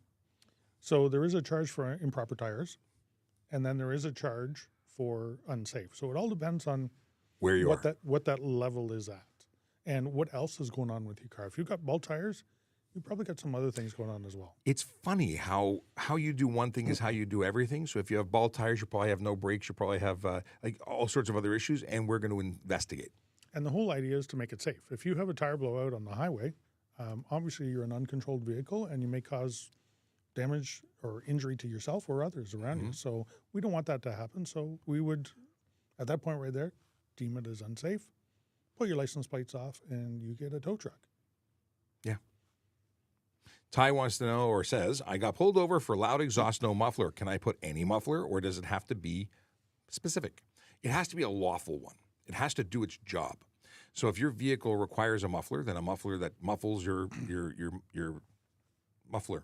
So there is a charge for improper tires, and then there is a charge for unsafe. So it all depends on where you what that level is at and what else is going on with your car. If you've got bald tires, you probably got some other things going on as well. It's funny how you do one thing is how you do everything. So if you have bald tires, you probably have no brakes, you probably have like all sorts of other issues, and we're going to investigate. And the whole idea is to make it safe. If you have a tire blowout on the highway, obviously you're an uncontrolled vehicle and you may cause damage or injury to yourself or others around you. So we don't want that to happen. So we would, at that point right there, deem it as unsafe, pull your license plates off, and you get a tow truck. Yeah. Ty wants to know, or says, I got pulled over for loud exhaust, no muffler. Can I put any muffler, or does it have to be specific? It has to be a lawful one. It has to do its job. So if your vehicle requires a muffler, then a muffler that muffles your muffler,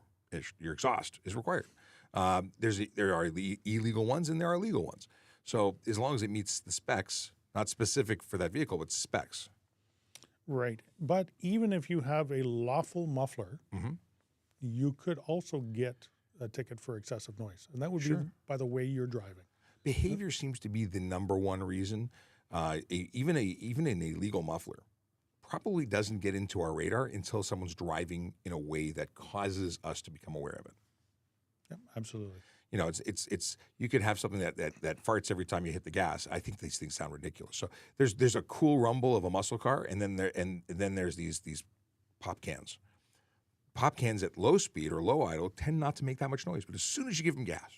your exhaust, is required. There are illegal ones and there are legal ones. So as long as it meets the specs, not specific for that vehicle, but specs. Right. But even if you have a lawful muffler, you could also get a ticket for excessive noise. And that would be by the way you're driving. Behavior seems to be the number one reason. Even an illegal muffler probably doesn't get into our radar until someone's driving in a way that causes us to become aware of it. Yep, absolutely. You know, it's you could have something that farts every time you hit the gas. I think these things sound ridiculous. So there's a cool rumble of a muscle car, and then there's these pop cans. Pop cans at low speed or low idle tend not to make that much noise, but as soon as you give them gas,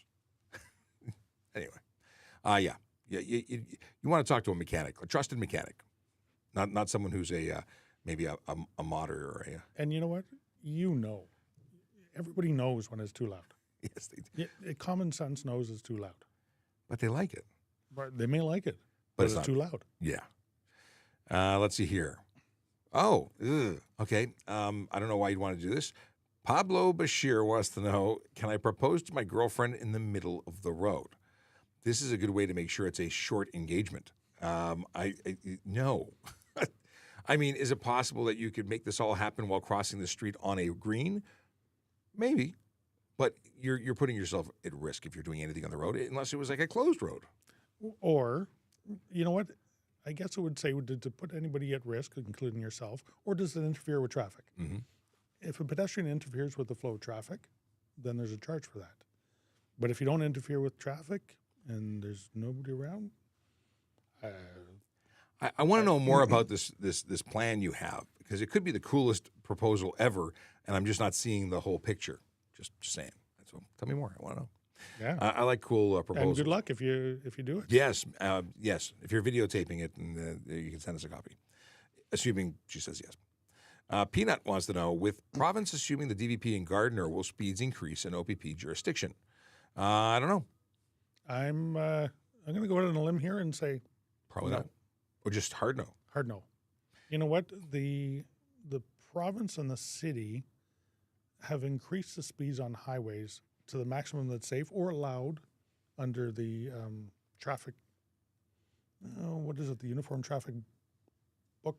anyway, you want to talk to a mechanic, a trusted mechanic, not someone who's maybe a modder or a. And you know what? Everybody knows when it's too loud. Yes, they do. Common sense knows it's too loud. But they like it. But they may like it, But but it's it's not- too loud. Yeah. Let's see here. Oh, okay. I don't know why you'd want to do this. Pablo Bashir wants to know, can I propose to my girlfriend in the middle of the road? This is a good way to make sure it's a short engagement. No. I mean, is it possible that you could make this all happen while crossing the street on a green? Maybe. But you're putting yourself at risk if you're doing anything on the road, unless it was like a closed road. Or, you know what? I guess I would say, to put anybody at risk, including yourself, or does it interfere with traffic? Mm-hmm. If a pedestrian interferes with the flow of traffic, then there's a charge for that. But if you don't interfere with traffic and there's nobody around, I want to know more about this plan you have, because it could be the coolest proposal ever, and I'm just not seeing the whole picture. Just saying. So tell me more. I want to know. yeah. I like cool proposals. And good luck if you do it. Yes, yes. If you're videotaping it, and you can send us a copy, assuming she says yes. Peanut wants to know, with province assuming the DVP in Gardiner, will speeds increase in OPP jurisdiction? I don't know. I'm going to go out on a limb here and say Probably No. not. Or just hard no. hard no. You know what? The province and the city have increased the speeds on highways to the maximum that's safe or allowed under the traffic. What is it? The Uniform Traffic Book.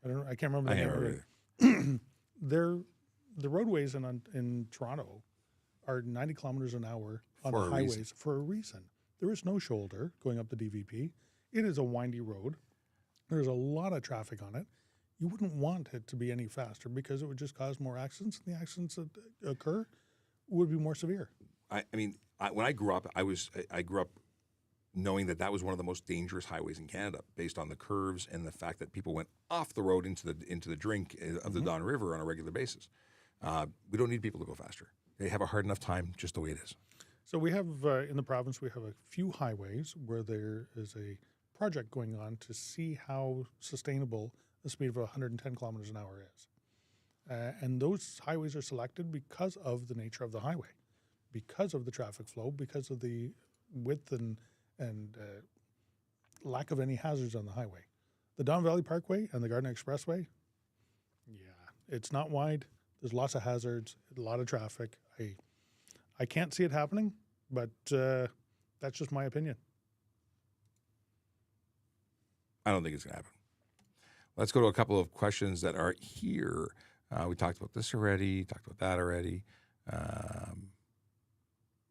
I don't know. I can't remember I the can't name remember of it. The roadways in Toronto are 90 kilometers an hour on For the a highways reason. for a reason. There is no shoulder going up the DVP. It is a windy road. There's a lot of traffic on it. You wouldn't want it to be any faster because it would just cause more accidents, and the accidents that occur would be more severe. I mean, when I grew up, I grew up knowing that was one of the most dangerous highways in Canada, based on the curves and the fact that people went off the road into the drink of the Don River on a regular basis. We don't need people to go faster. They have a hard enough time just the way it is. So we have, in the province, we have a few highways where there is a project going on to see how sustainable the speed of 110 kilometers an hour is. And those highways are selected because of the nature of the highway, because of the traffic flow, because of the width and lack of any hazards on the highway. The Don Valley Parkway and the Gardiner Expressway, it's not wide. There's lots of hazards, a lot of traffic. I can't see it happening, but that's just my opinion. I don't think it's going to happen. Let's go to a couple of questions that are here. We talked about this already, talked about that already.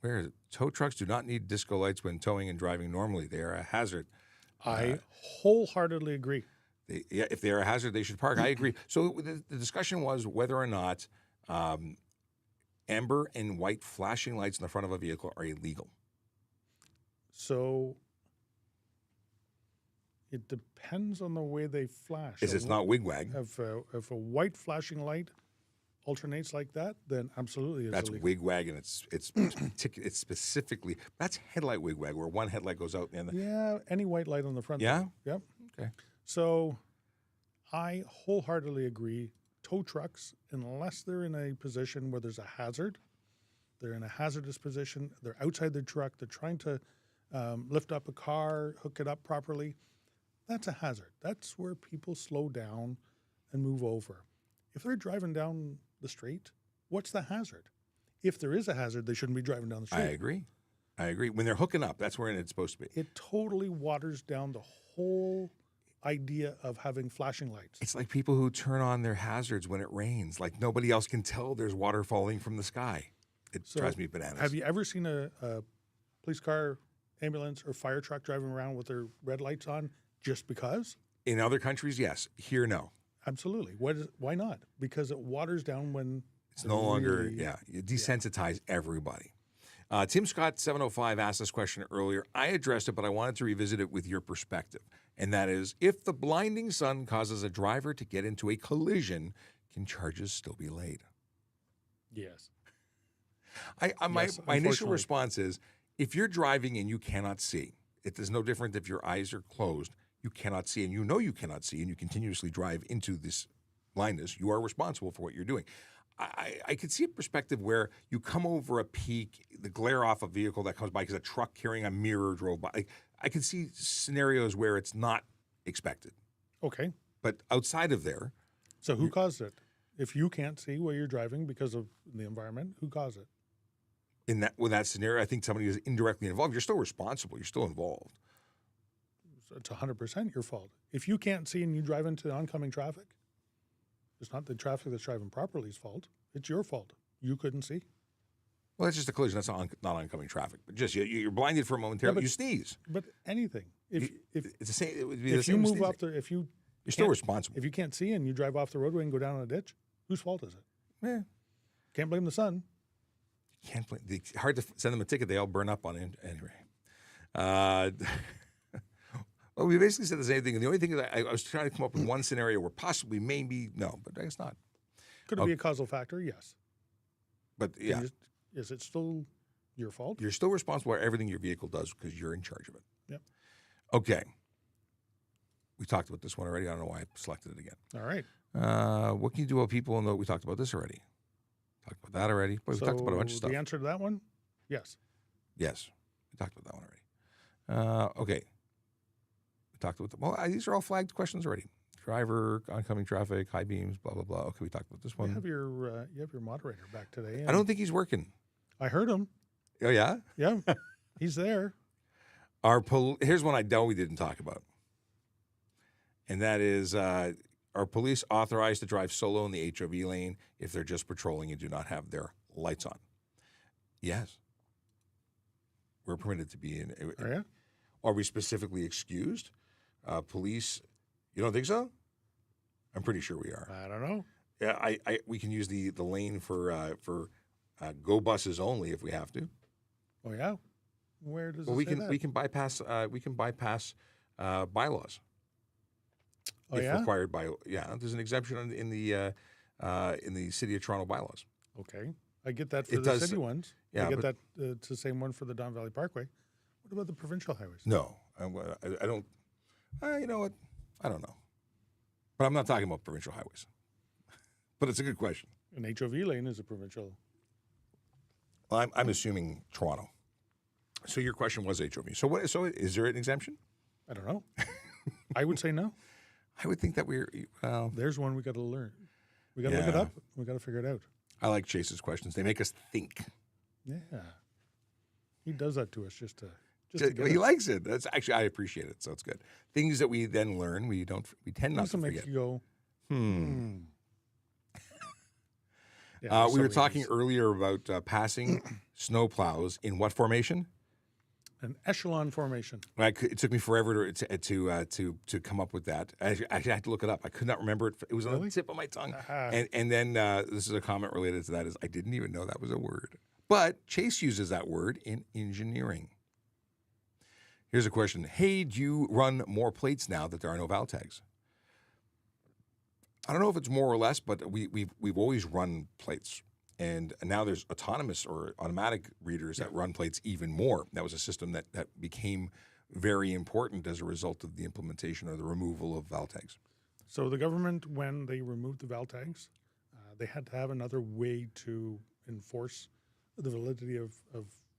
Where is it? Tow trucks do not need disco lights when towing and driving normally. They are a hazard. I wholeheartedly agree. If they're a hazard, they should park. I agree. So the discussion was whether or not amber and white flashing lights in the front of a vehicle are illegal. So it depends on the way they flash. Is it's not wigwag. If a white flashing light alternates like that, then absolutely it's That's illegal. wigwag, and it's specifically that's headlight wigwag, where one headlight goes out and Yeah, any white light on the front. Yeah? Yep. Okay. So I wholeheartedly agree. Tow trucks, unless they're in a position where there's a hazard, they're in a hazardous position, they're outside their truck, they're trying to lift up a car, hook it up properly, that's a hazard. That's where people slow down and move over. If they're driving down the street, what's the hazard? If there is a hazard, they shouldn't be driving down the street. I agree. When they're hooking up, that's where it's supposed to be. It totally waters down the whole idea of having flashing lights. It's like people who turn on their hazards when it rains. Like nobody else can tell there's water falling from the sky. It drives me bananas. Have you ever seen a police car, ambulance, or fire truck driving around with their red lights on just because? In other countries, yes. Here, no. Absolutely. Why not? Because it waters down when It's no longer, really- you desensitize everybody. Tim Scott 705 asked this question earlier. I addressed it, but I wanted to revisit it with your perspective. And that is, if the blinding sun causes a driver to get into a collision, can charges still be laid? Yes. My initial unfortunately. response is, if you're driving and you cannot see, it is no different if your eyes are closed, you cannot see, and you know you cannot see, and you continuously drive into this blindness, you are responsible for what you're doing. I could see a perspective where you come over a peak, the glare off a vehicle that comes by because a truck carrying a mirror drove by. I could see scenarios where it's not expected. Okay. But outside of there, So who caused it? If you can't see while you're driving because of the environment, who caused it? with that scenario, I think somebody is indirectly involved. You're still responsible. You're still involved. So it's 100% your fault. If you can't see and you drive into oncoming traffic, it's not the traffic that's driving properly's fault. It's your fault. You couldn't see. Well, that's just a collision. That's not oncoming traffic. But just you're blinded for a momentarily. You sneeze. But anything. If It's the same. It would be if the same you as move sneezing. off the if you You're still can't- responsible. if you can't see and you drive off the roadway and go down in a ditch, whose fault is it? Yeah. Can't blame the sun. Can't blame. Hard to send them a ticket. They all burn up on it anyway. Well, we basically said the same thing. And the only thing is, I was trying to come up with one scenario where possibly, maybe, no, but I guess not. Could it be a causal factor? Yes. But yeah, Is it still your fault? you're still responsible for everything your vehicle does because you're in charge of it. Yep. Okay. We talked about this one already. I don't know why I selected it again. All right. What can you do about people? No, we talked about this already. Talked about that already. Boy, we talked about a bunch of stuff. The answer to that one? Yes. Yes, we talked about that one already. Okay. We talked about these are all flagged questions already. Driver, oncoming traffic, high beams, blah blah blah. Okay, we talked about this one. You have your moderator back today. I don't think he's working. I heard him. Oh yeah. Yeah, he's there. Here's one I know we didn't talk about, and that is are police authorized to drive solo in the HOV lane if they're just patrolling and do not have their lights on? Yes. We're permitted to be in. Oh, yeah? Are we specifically excused? Police, you don't think so? I'm pretty sure we are. I don't know. Yeah, we can use the lane for go buses only if we have to. Oh yeah. Where does Well, it say that? we can bypass bylaws. Oh if yeah. required by there's an exemption in the City of Toronto bylaws. Okay, I get that for It the does- city ones. yeah, I get but- that. It's the same one for the Don Valley Parkway. What about the provincial highways? No, I don't. You know what? I don't know. But I'm not talking about provincial highways. But it's a good question. An HOV lane is a provincial. Well, I'm assuming Toronto. So your question was HOV. So what? So is there an exemption? I don't know. I would say no. I would think that There's one we got to learn. We got to look it Yeah. up. We got to figure it out. I like Chase's questions. They make us think. Yeah, he does that to us just to get He us. likes it. That's actually, I appreciate it. So it's good. Things that we then learn, we tend not Things to that make forget. you go. Yeah, We there's so were many talking things. earlier about passing snow plows in what formation? An echelon formation. It took me forever to come up with that. I had to look it up. I could not remember it. It was on the Really? tip of my tongue. Aha. And then this is a comment related to that. Is I didn't even know that was a word. But Chase uses that word in engineering. Here's a question. Hey, do you run more plates now that there are no val tags? I don't know if it's more or less, but we've always run plates. And now there's autonomous or automatic readers that run plates even more. That was a system that became very important as a result of the implementation or the removal of val tags. So the government, when they removed the val tags, they had to have another way to enforce the validity of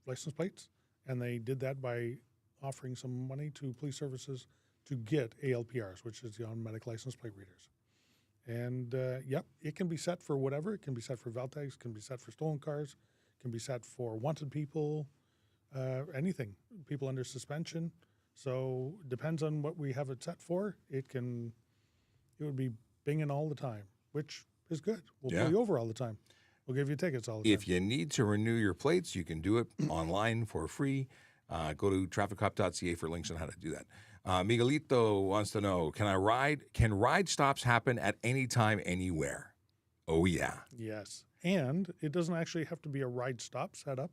license plates, and they did that by offering some money to police services to get ALPRs, which is the automatic license plate readers. And it can be set for whatever. It can be set for val tags, can be set for stolen cars, can be set for wanted people, anything, people under suspension. So depends on what we have it set for. It would be binging all the time, which is good. We'll pull you over all the time. We'll give you tickets all the time. If you need to renew your plates, you can do it online for free. Go to trafficcop.ca for links on how to do that. Miguelito wants to know, can ride stops happen at any time, anywhere? Oh, yeah. Yes. And it doesn't actually have to be a ride stop setup.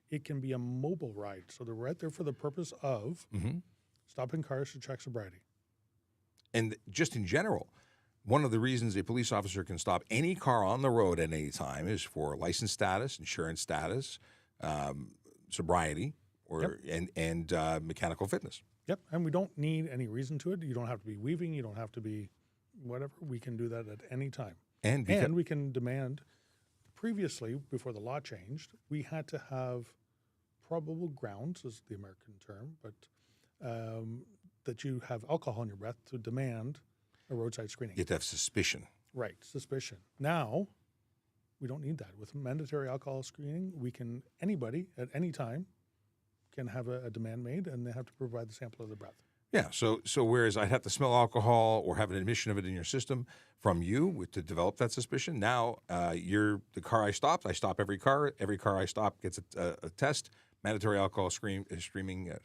It can be a mobile ride. So they're right there for the purpose of stopping cars to check sobriety. And just in general, one of the reasons a police officer can stop any car on the road at any time is for license status, insurance status, sobriety, and mechanical fitness. Yep. And we don't need any reason to it. You don't have to be weaving. You don't have to be whatever. We can do that at any time. And we can demand previously, before the law changed, we had to have probable grounds, is the American term, but that you have alcohol in your breath to demand a roadside screening. You have to have suspicion. Right, suspicion. Now, we don't need that. With mandatory alcohol screening, anybody at any time can have a demand made, and they have to provide the sample of the breath. Yeah, so whereas I'd have to smell alcohol or have an admission of it in your system from you to develop that suspicion, now the car I stopped, I stop every car. Every car I stop gets a test. Mandatory alcohol screening. Streaming is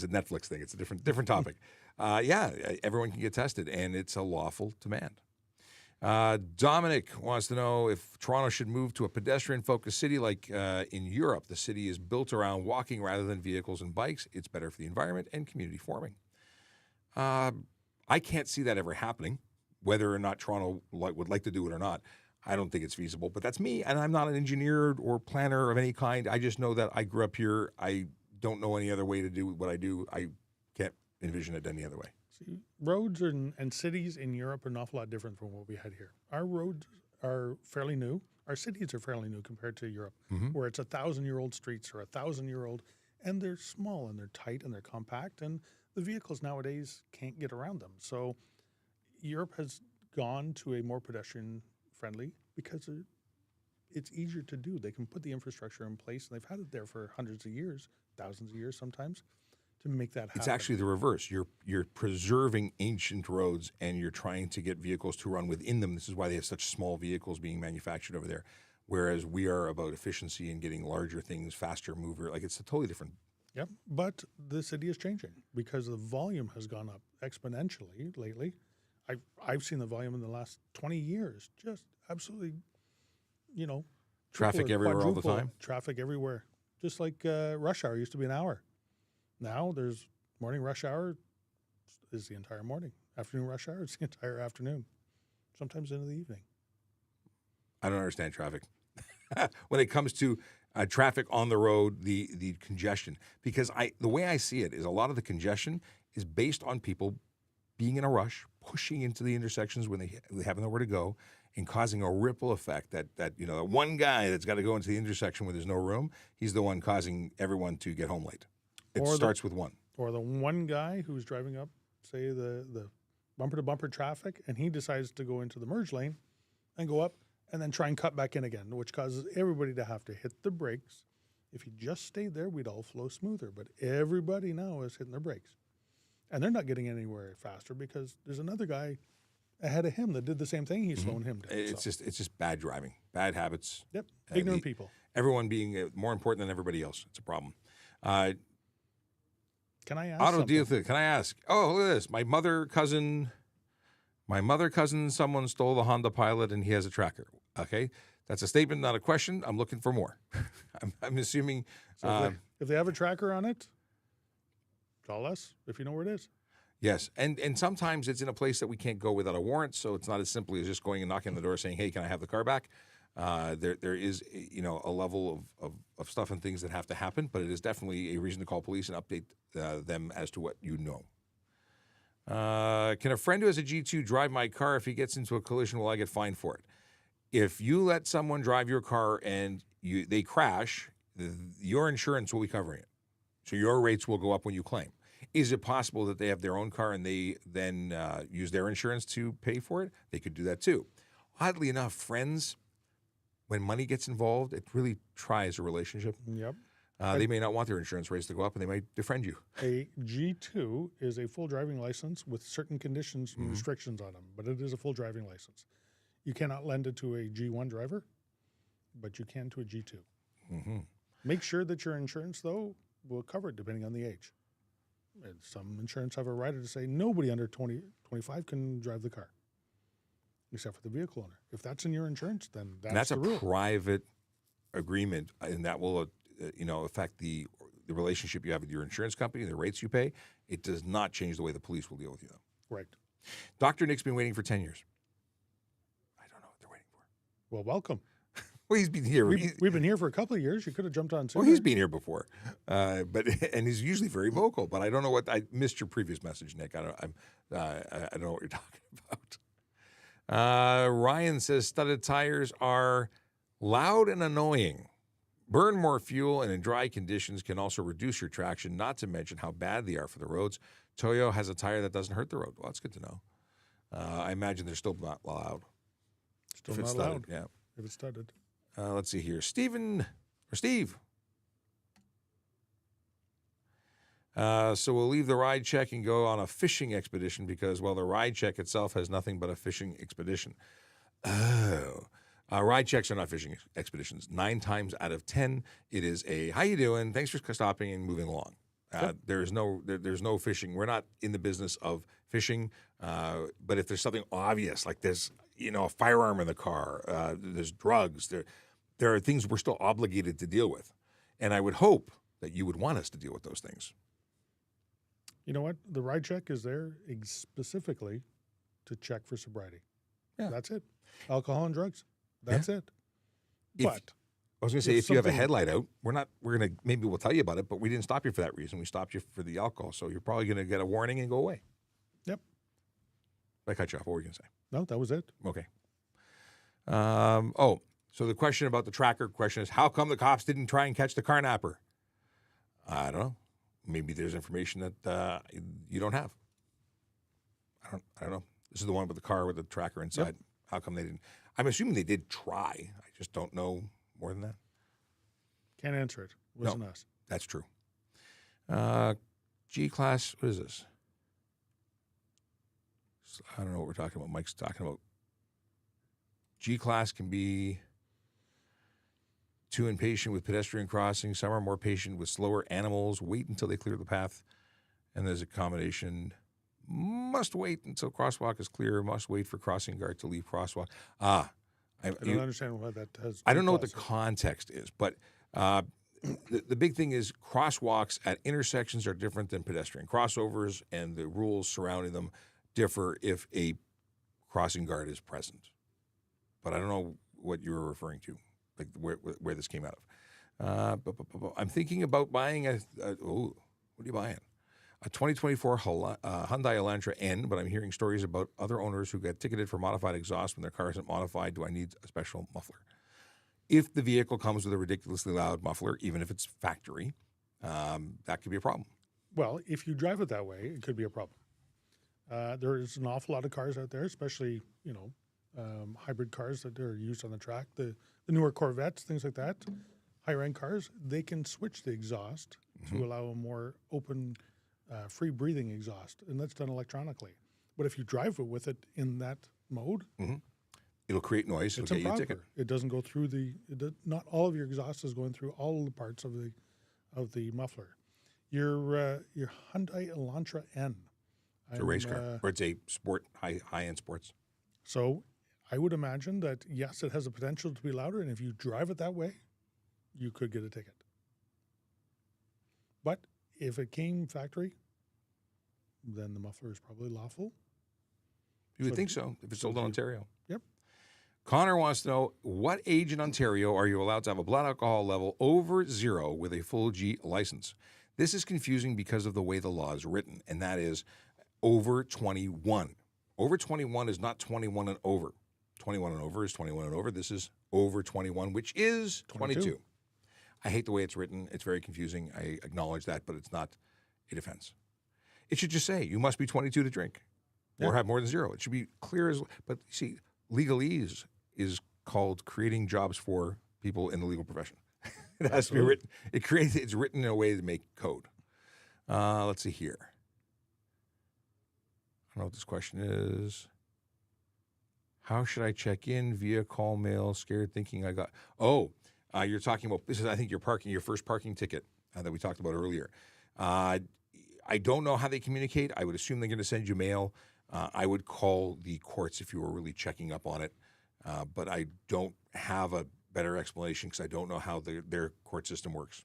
a Netflix thing. It's a different topic. Everyone can get tested, and it's a lawful demand. Dominic wants to know if Toronto should move to a pedestrian-focused city like in Europe. The city is built around walking rather than vehicles and bikes. It's better for the environment and community forming. I can't see that ever happening, whether or not Toronto would like to do it or not. I don't think it's feasible, but that's me, and I'm not an engineer or planner of any kind. I just know that I grew up here. I don't know any other way to do what I do. I can't envision it any other way. See, roads and cities in Europe are an awful lot different from what we had here. Our roads are fairly new. Our cities are fairly new compared to Europe, where it's 1,000-year-old streets or 1,000-year-old, and they're small and they're tight and they're compact, and the vehicles nowadays can't get around them. So Europe has gone to a more pedestrian-friendly because it's easier to do. They can put the infrastructure in place, and they've had it there for hundreds of years, thousands of years sometimes, to make that happen. It's actually the reverse. You're preserving ancient roads, and you're trying to get vehicles to run within them. This is why they have such small vehicles being manufactured over there, whereas we are about efficiency and getting larger things, faster mover. Like, it's a totally different. Yep, but the city is changing because the volume has gone up exponentially lately. I've seen the volume in the last 20 years, just absolutely, Traffic everywhere all the time. Traffic everywhere, just like rush hour used to be an hour. Now there's morning rush hour is the entire morning. Afternoon rush hour is the entire afternoon, sometimes into the evening. I don't understand traffic. When it comes to traffic on the road, the congestion, because the way I see it is a lot of the congestion is based on people being in a rush, pushing into the intersections when they have nowhere to go, and causing a ripple effect that that one guy that's got to go into the intersection where there's no room, he's the one causing everyone to get home late. It starts with one. Or the one guy who's driving up, say, the bumper-to-bumper traffic, and he decides to go into the merge lane and go up and then try and cut back in again, which causes everybody to have to hit the brakes. If he just stayed there, we'd all flow smoother. But everybody now is hitting their brakes. And they're not getting anywhere faster because there's another guy ahead of him that did the same thing. He's slowing him down. It's just bad driving, bad habits. Yep, ignorant people. Everyone being more important than everybody else. It's a problem. Can I ask Auto something? deal thing. Can I ask? Oh, look at this. My mother cousin, someone stole the Honda Pilot and he has a tracker. Okay. That's a statement, not a question. I'm looking for more. I'm assuming. So if they have a tracker on it, call us if you know where it is. Yes. And sometimes it's in a place that we can't go without a warrant. So it's not as simply as just going and knocking on the door saying, hey, can I have the car back? There is, a level of stuff and things that have to happen, but it is definitely a reason to call police and update them as to what you know. Can a friend who has a G2 drive my car? If he gets into a collision, will I get fined for it? If you let someone drive your car and they crash, your insurance will be covering it. So your rates will go up when you claim. Is it possible that they have their own car and they then use their insurance to pay for it? They could do that too. Oddly enough, friends, when money gets involved, it really tries a relationship. Yep. They may not want their insurance rates to go up, and they might defriend you. A G2 is a full driving license with certain conditions and restrictions on them, but it is a full driving license. You cannot lend it to a G1 driver, but you can to a G2. Mm-hmm. Make sure that your insurance, though, will cover it depending on the age. And some insurance have a rider to say nobody under 25 can drive the car, except for the vehicle owner. If that's in your insurance, then that's the rule. That's a private agreement, and that will affect the relationship you have with your insurance company, the rates you pay. It does not change the way the police will deal with you, though. Right. Dr. Nick's been waiting for 10 years. I don't know what they're waiting for. Well, welcome. Well, he's been here. We've been here for a couple of years. You could have jumped on sooner. Well, he's been here before, and he's usually very vocal. But I don't know what I missed your previous message, Nick. I don't know what you're talking Ryan says studded tires are loud and annoying. Burn more fuel and in dry conditions can also reduce your traction, not to mention how bad they are for the roads. Toyo has a tire that doesn't hurt the road. Well, that's good to know. I imagine they're still not loud. Still If it's not studded, loud yeah. if it's studded. Let's see here. Steve. So we'll leave the ride check and go on a fishing expedition because, well, the ride check itself has nothing but a fishing expedition. Oh. Ride checks are not fishing expeditions. 9 times out of 10, it is a, how you doing? Thanks for stopping and moving along. There's no fishing. We're not in the business of fishing. But if there's something obvious, like there's, a firearm in the car, there's drugs, there are things we're still obligated to deal with. And I would hope that you would want us to deal with those things. You know what? The ride check is there specifically to check for sobriety. Yeah. That's it. Alcohol and drugs. That's it. But I was going to say, if you have a headlight out, maybe we'll tell you about it, but we didn't stop you for that reason. We stopped you for the alcohol. So you're probably going to get a warning and go away. Yep. I cut you off. What were you going to say? No, that was it. Okay. So the question about the tracker question is, how come the cops didn't try and catch the car napper? I don't know. Maybe there's information that you don't have. I don't know. This is the one with the car with the tracker inside. Yep. How come they didn't? I'm assuming they did try. I just don't know more than that. Can't answer it. Wasn't us. That's true. G-Class, what is this? I don't know what we're talking about. Mike's talking about. G-Class can be too impatient with pedestrian crossings. Some are more patient with slower animals. Wait until they clear the path. And there's a combination. Must wait until crosswalk is clear. Must wait for crossing guard to leave crosswalk. I don't understand why that has. I don't know what the context is, but the big thing is crosswalks at intersections are different than pedestrian crossovers, and the rules surrounding them differ if a crossing guard is present. But I don't know what you were referring to, like where this came out of. I'm thinking about buying what are you buying? A 2024 Hyundai Elantra N, but I'm hearing stories about other owners who got ticketed for modified exhaust when their car isn't modified. Do I need a special muffler? If the vehicle comes with a ridiculously loud muffler, even if it's factory, that could be a problem. Well, if you drive it that way, it could be a problem. There is an awful lot of cars out there, especially, hybrid cars that are used on the track. The newer Corvettes, things like that, higher-end cars, they can switch the exhaust to allow a more open, free-breathing exhaust, and that's done electronically. But if you drive it with it in that mode, it'll create noise. It'll get you a ticket. It doesn't go through not all of your exhaust is going through all of the parts of the muffler. Your Hyundai Elantra N. It's a race car, or it's a sport, high-end sports. So I would imagine that, yes, it has the potential to be louder, and if you drive it that way, you could get a ticket. But if it came factory, then the muffler is probably lawful. You would think so, if it's sold in Ontario. Yep. Connor wants to know, what age in Ontario are you allowed to have a blood alcohol level over 0 with a full G license? This is confusing because of the way the law is written, and that is over 21. Over 21 is not 21 and over. 21 and over is 21 and over. This is over 21, which is 22. I hate the way it's written. It's very confusing. I acknowledge that, but it's not a defense. It should just say you must be 22 to drink or have more than 0. It should be clear as. But see, legalese is called creating jobs for people in the legal profession. It has to be written. It's written in a way to make code. Let's see here. I don't know what this question is. How should I check in via call, mail? Scared, thinking I got. You're talking about this is, I think, your first parking ticket that we talked about earlier. I don't know how they communicate. I would assume they're going to send you mail. I would call the courts if you were really checking up on it. But I don't have a better explanation because I don't know how their court system works.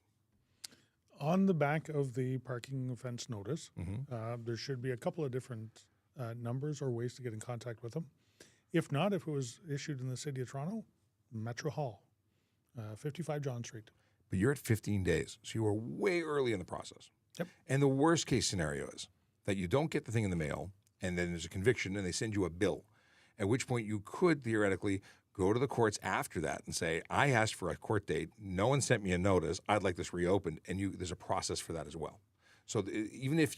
On the back of the parking offense notice, there should be a couple of different numbers or ways to get in contact with them. If not, if it was issued in the City of Toronto, Metro Hall, 55 John Street. But you're at 15 days, so you were way early in the process. Yep. And the worst case scenario is that you don't get the thing in the mail, and then there's a conviction, and they send you a bill. at which point you could theoretically go to the courts after that and say, I asked for a court date. No one sent me a notice. I'd like this reopened. And there's a process for that as well. So even if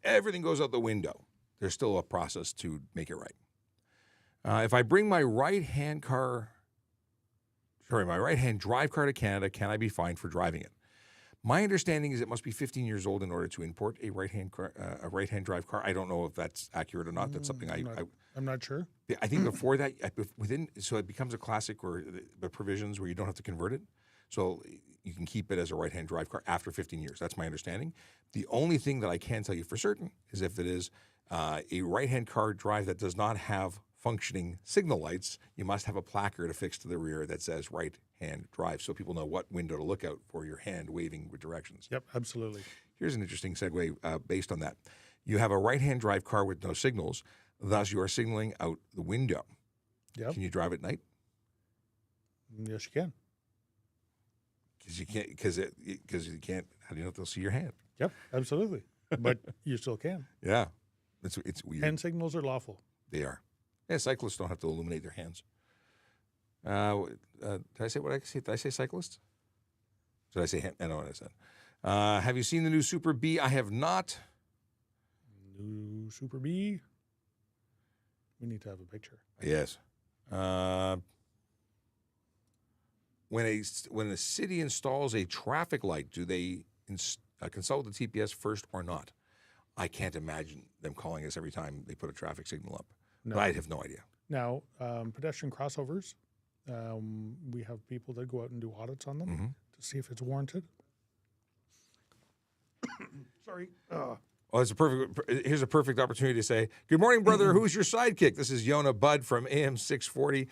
everything goes out the window, there's still a process to make it right. If I bring my right-hand drive car to Canada, can I be fined for driving it? My understanding is it must be 15 years old in order to import a right-hand drive car. I don't know if that's accurate or not. That's something I'm not sure. I think before that, so it becomes a classic or the provisions where you don't have to convert it. So you can keep it as a right-hand drive car after 15 years. That's my understanding. The only thing that I can tell you for certain is if it is a right-hand car drive that does not have functioning signal lights, you must have a placard affixed to the rear that says right-hand drive so people know what window to look out for your hand waving with directions. Yep, absolutely. Here's an interesting segue based on that. You have a right-hand drive car with no signals, thus you are signaling out the window. Yep. Can you drive at night? Yes, you can. Because you can't. Because you can't. How do you know if they'll see your hand? Yep, absolutely. But you still can. Yeah, it's weird. Hand signals are lawful. They are. Yeah, cyclists don't have to illuminate their hands. Did I say what I say? Did I say cyclists? Did I say hand? I don't know what I said. Have you seen the new Super B? I have not. New Super B. We need to have a picture. Yes. When a city installs a traffic light, do they consult the TPS first or not? I can't imagine them calling us every time they put a traffic signal up. No. But I have no idea. Now, pedestrian crossovers, we have people that go out and do audits on them to see if it's warranted. Sorry. Well, here's a perfect opportunity to say, good morning, brother. Who's your sidekick? This is Yona Budd from AM 640.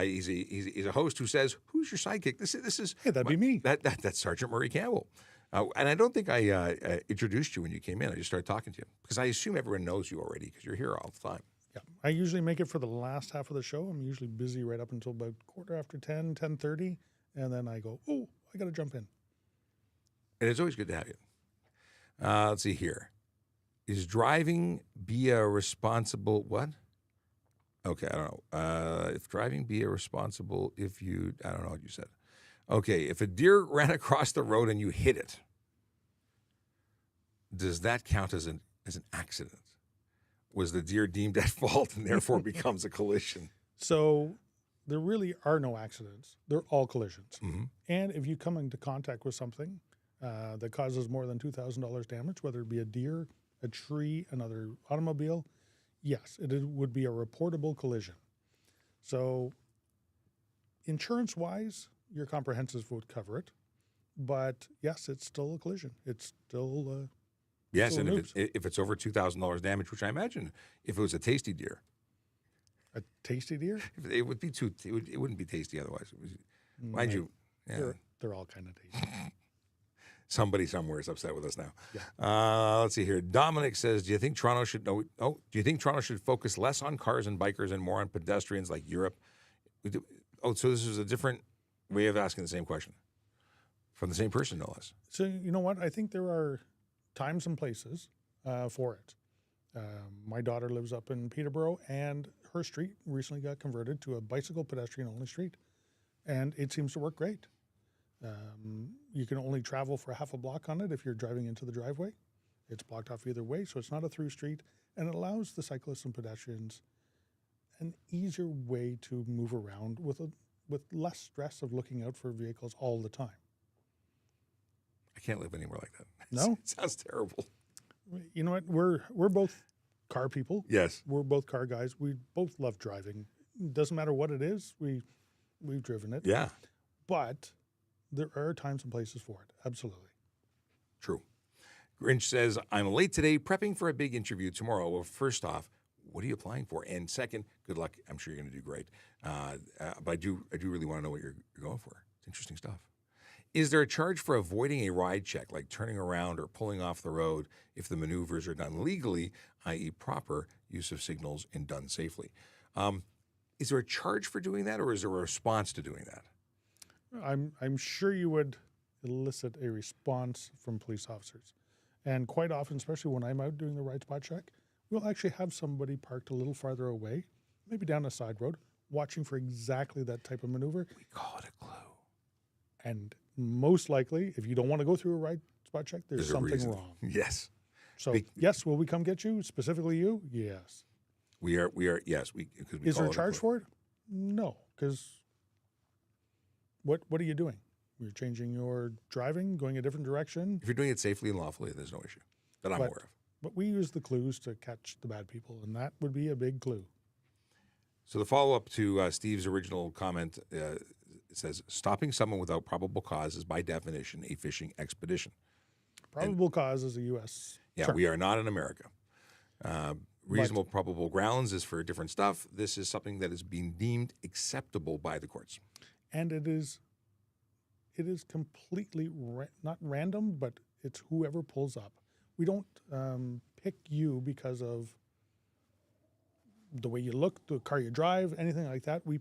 He's a host who says, who's your sidekick? This is Hey, that'd be me. That's Sergeant Murray Campbell. And I don't think I introduced you when you came in. I just started talking to you because I assume everyone knows you already because you're here all the time. Yeah, I usually make it for the last half of the show. I'm usually busy right up until about 10:15, 10:30, and then I go, oh, I got to jump in. And it's always good to have you. Let's see here. Is driving be a responsible what? Okay, I don't know. If driving be a responsible I don't know what you said. Okay, if a deer ran across the road and you hit it, does that count as an accident? Was the deer deemed at fault and therefore becomes a collision? So there really are no accidents. They're all collisions. Mm-hmm. And if you come into contact with something that causes more than $2,000 damage, whether it be a deer, a tree, another automobile, yes, it would be a reportable collision. So insurance-wise, your comprehensive would cover it. But yes, it's still a collision. It's still yes, still and if it's over $2,000 damage, which I imagine if it was a tasty deer. A tasty deer? It would be it wouldn't be tasty otherwise. Mind you, yeah. They're all kind of tasty. Somebody somewhere is upset with us now. Yeah. Let's see here. Dominic says, do you think Toronto should focus less on cars and bikers and more on pedestrians like Europe? So this is a different way of asking the same question from the same person, no less. So you know what? I think there are times and places for it. My daughter lives up in Peterborough, and her street recently got converted to a bicycle pedestrian-only street, and it seems to work great. You can only travel for half a block on it if you're driving into the driveway. It's blocked off either way, so it's not a through street, and it allows the cyclists and pedestrians an easier way to move around with less stress of looking out for vehicles all the time. I can't live anywhere like that. No? It sounds terrible. You know what? We're both car people. Yes. We're both car guys. We both love driving. Doesn't matter what it is. We've driven it. Yeah. But there are times and places for it. Absolutely. True. Grinch says, I'm late today prepping for a big interview tomorrow. Well, first off, what are you applying for? And second, good luck. I'm sure you're going to do great. But I do really want to know what you're going for. It's interesting stuff. Is there a charge for avoiding a ride check, like turning around or pulling off the road if the maneuvers are done legally, i.e. proper use of signals and done safely? Is there a charge for doing that, or is there a response to doing that? I'm sure you would elicit a response from police officers. And quite often, especially when I'm out doing the ride spot check, we'll actually have somebody parked a little farther away maybe down a side road, watching for exactly that type of maneuver. We call it a clue. And most likely, if you don't want to go through a right spot check, there's a something reason. wrong. Yes. So, yes, will we come get you, specifically you? Yes. We are, yes. Because we Is call there a it charge clue. for it? No, because what are you doing? You're changing your driving, going a different direction. If you're doing it safely and lawfully, there's no issue that I'm But- aware of. But we use the clues to catch the bad people, and that would be a big clue. So the follow-up to Steve's original comment says, stopping someone without probable cause is by definition a fishing expedition. Probable cause is a U.S. Yeah, term. we are not in America. Reasonable probable grounds is for different stuff. This is something that is being deemed acceptable by the courts. And it is completely not random, but it's whoever pulls up. We don't pick you because of the way you look, the car you drive, anything like that. We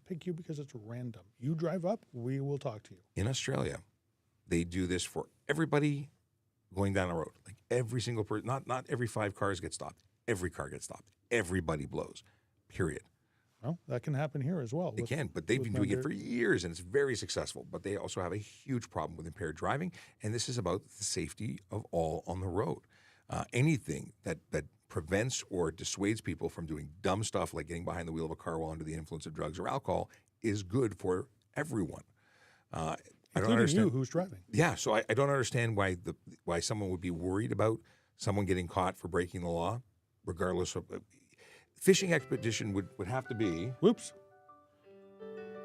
pick you because it's random. You drive up, we will talk to you. In Australia, they do this for everybody going down the road. Like every single person, not every 5 cars get stopped. Every car gets stopped. Everybody blows, period. Well, that can happen here as well. They can, but they've been doing it for years, and it's very successful. But they also have a huge problem with impaired driving, and this is about the safety of all on the road. Anything that prevents or dissuades people from doing dumb stuff like getting behind the wheel of a car while under the influence of drugs or alcohol is good for everyone. I don't Including understand you who's driving. Yeah, so I don't understand why someone would be worried about someone getting caught for breaking the law, regardless of. Fishing expedition would have to be. Whoops.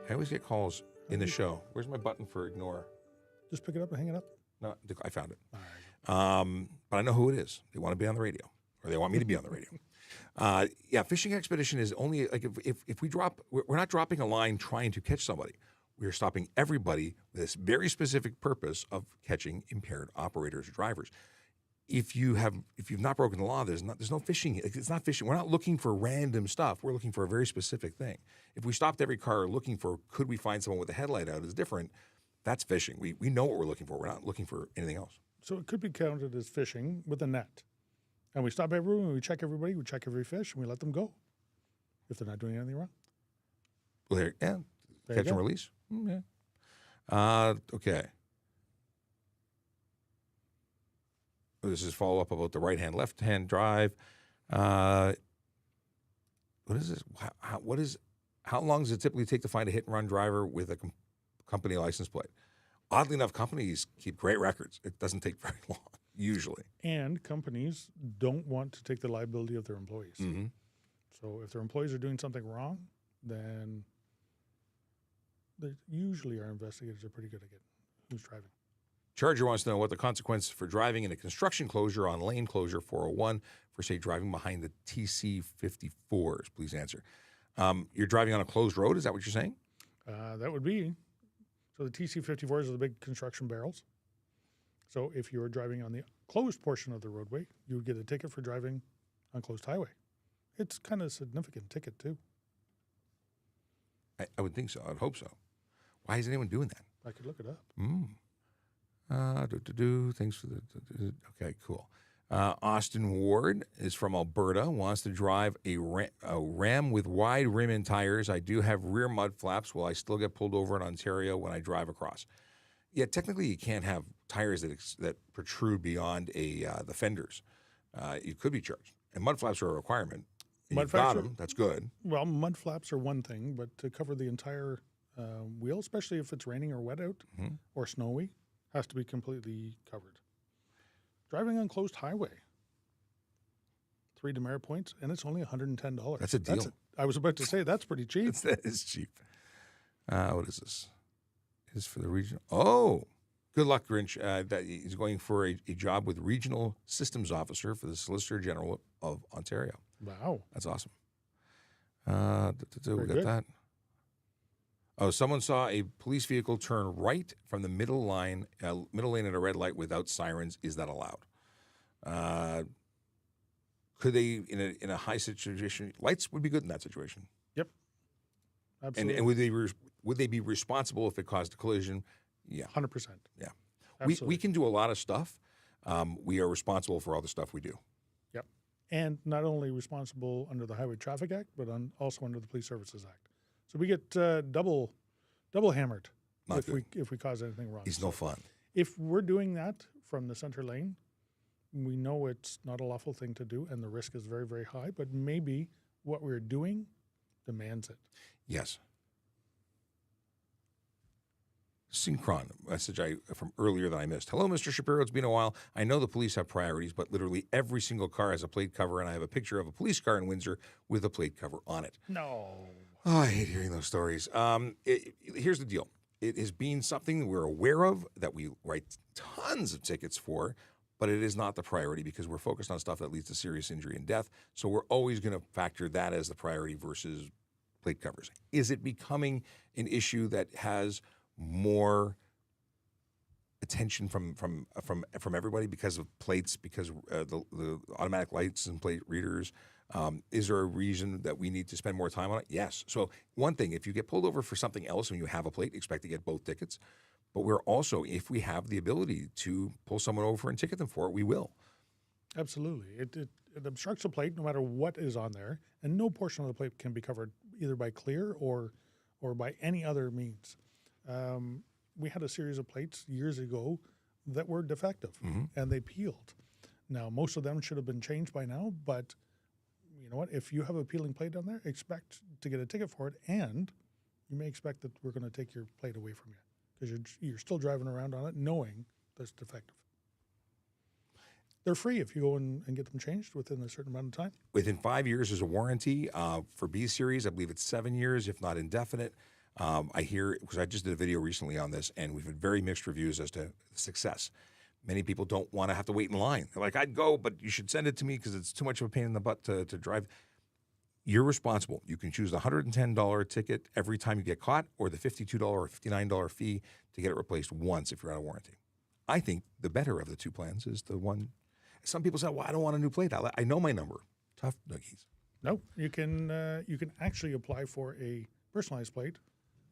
I always get calls in the show. Where's my button for ignore? Just pick it up and hang it up. No, I found it. All right. But I know who it is. They want to be on the radio, or they want me to be on the radio. Yeah, fishing expedition is only like if we drop. We're not dropping a line trying to catch somebody. We are stopping everybody with this very specific purpose of catching impaired operators or drivers. If you've not broken the law, there's no fishing. It's not fishing. We're not looking for random stuff. We're looking for a very specific thing. If we stopped every car looking for could we find someone with a headlight out is different. That's fishing. We know what we're looking for. We're not looking for anything else. So it could be counted as fishing with a net. And we stop everyone, we check everybody, we check every fish, and we let them go if they're not doing anything wrong. Well, there There you catch and go. release. Yeah. Okay. This is follow up about the right hand, left hand drive. What is this? How long does it typically take to find a hit and run driver with a company license plate? Oddly enough, companies keep great records. It doesn't take very long, usually. And companies don't want to take the liability of their employees. Mm-hmm. So if their employees are doing something wrong, then usually our investigators are pretty good at getting who's driving. Charger wants to know what the consequence for driving in a construction closure on lane closure 401 for, say, driving behind the TC54s. Please answer. You're driving on a closed road. Is that what you're saying? That would be. So the TC54s are the big construction barrels. So if you were driving on the closed portion of the roadway, you would get a ticket for driving on closed highway. It's kind of a significant ticket, too. I would think so. I'd hope so. Why is anyone doing that? I could look it up. Thanks for the. Okay, cool. Austin Ward is from Alberta, wants to drive a Ram with wide rim and tires. I do have rear mud flaps. Will I still get pulled over in Ontario when I drive across? Yeah, technically you can't have tires that protrude beyond the fenders. You could be charged. And mud flaps are a requirement. And Mud you've got flaps are- them. That's good. Well, mud flaps are one thing, but to cover the entire wheel, especially if it's raining or wet out or snowy, has to be completely covered. Driving on closed highway, 3 demerit points, and it's only $110. That's a deal. I was about to say that's pretty cheap. That is cheap. What is this? Is for the region. Oh, good luck, Grinch. That he's going for a job with Regional Systems Officer for the Solicitor General of Ontario. Wow. That's awesome. Very We got good. that. Oh, someone saw a police vehicle turn right from the middle lane at a red light without sirens. Is that allowed? Could they, in a high situation, lights would be good in that situation. Yep. Absolutely. And would they be responsible if it caused a collision? Yeah. 100%. Yeah. Absolutely. We can do a lot of stuff. We are responsible for all the stuff we do. Yep. and not only responsible under the Highway Traffic Act, but also under the Police Services Act. So we get double hammered Not good. if we cause anything wrong. He's no fun. If we're doing that from the center lane, we know it's not a lawful thing to do, and the risk is very, very high. But maybe what we're doing demands it. Yes. Synchron message from earlier that I missed. Hello, Mr. Shapiro. It's been a while. I know the police have priorities, but literally every single car has a plate cover, and I have a picture of a police car in Windsor with a plate cover on it. No. Oh, I hate hearing those stories. Here's the deal. It has been something that we're aware of, that we write tons of tickets for, but it is not the priority because we're focused on stuff that leads to serious injury and death. So we're always going to factor that as the priority versus plate covers. Is it becoming an issue that has more attention from everybody because of plates, because the automatic license plate readers? Is there a reason that we need to spend more time on it? Yes. So one thing, if you get pulled over for something else and you have a plate, expect to get both tickets. But we're also, if we have the ability to pull someone over and ticket them for it, we will. Absolutely. It obstructs a plate no matter what is on there, and no portion of the plate can be covered either by clear or by any other means. We had a series of plates years ago that were defective, and they peeled. Now, most of them should have been changed by now, but you know what? If you have a peeling plate on there, expect to get a ticket for it, and you may expect that we're going to take your plate away from you because you're still driving around on it knowing that it's defective. They're free if you go and get them changed within a certain amount of time. Within 5 years is a warranty. For B Series, I believe it's 7 years, if not indefinite. I hear, because I just did a video recently on this, and we've had very mixed reviews as to success. Many people don't want to have to wait in line. They're like, I'd go, but you should send it to me because it's too much of a pain in the butt to drive. You're responsible. You can choose the $110 ticket every time you get caught, or the $52 or $59 fee to get it replaced once if you're out of warranty. I think the better of the two plans is the one. Some people say, well, I don't want a new plate. I know my number. Tough noogies. No, you can actually apply for a personalized plate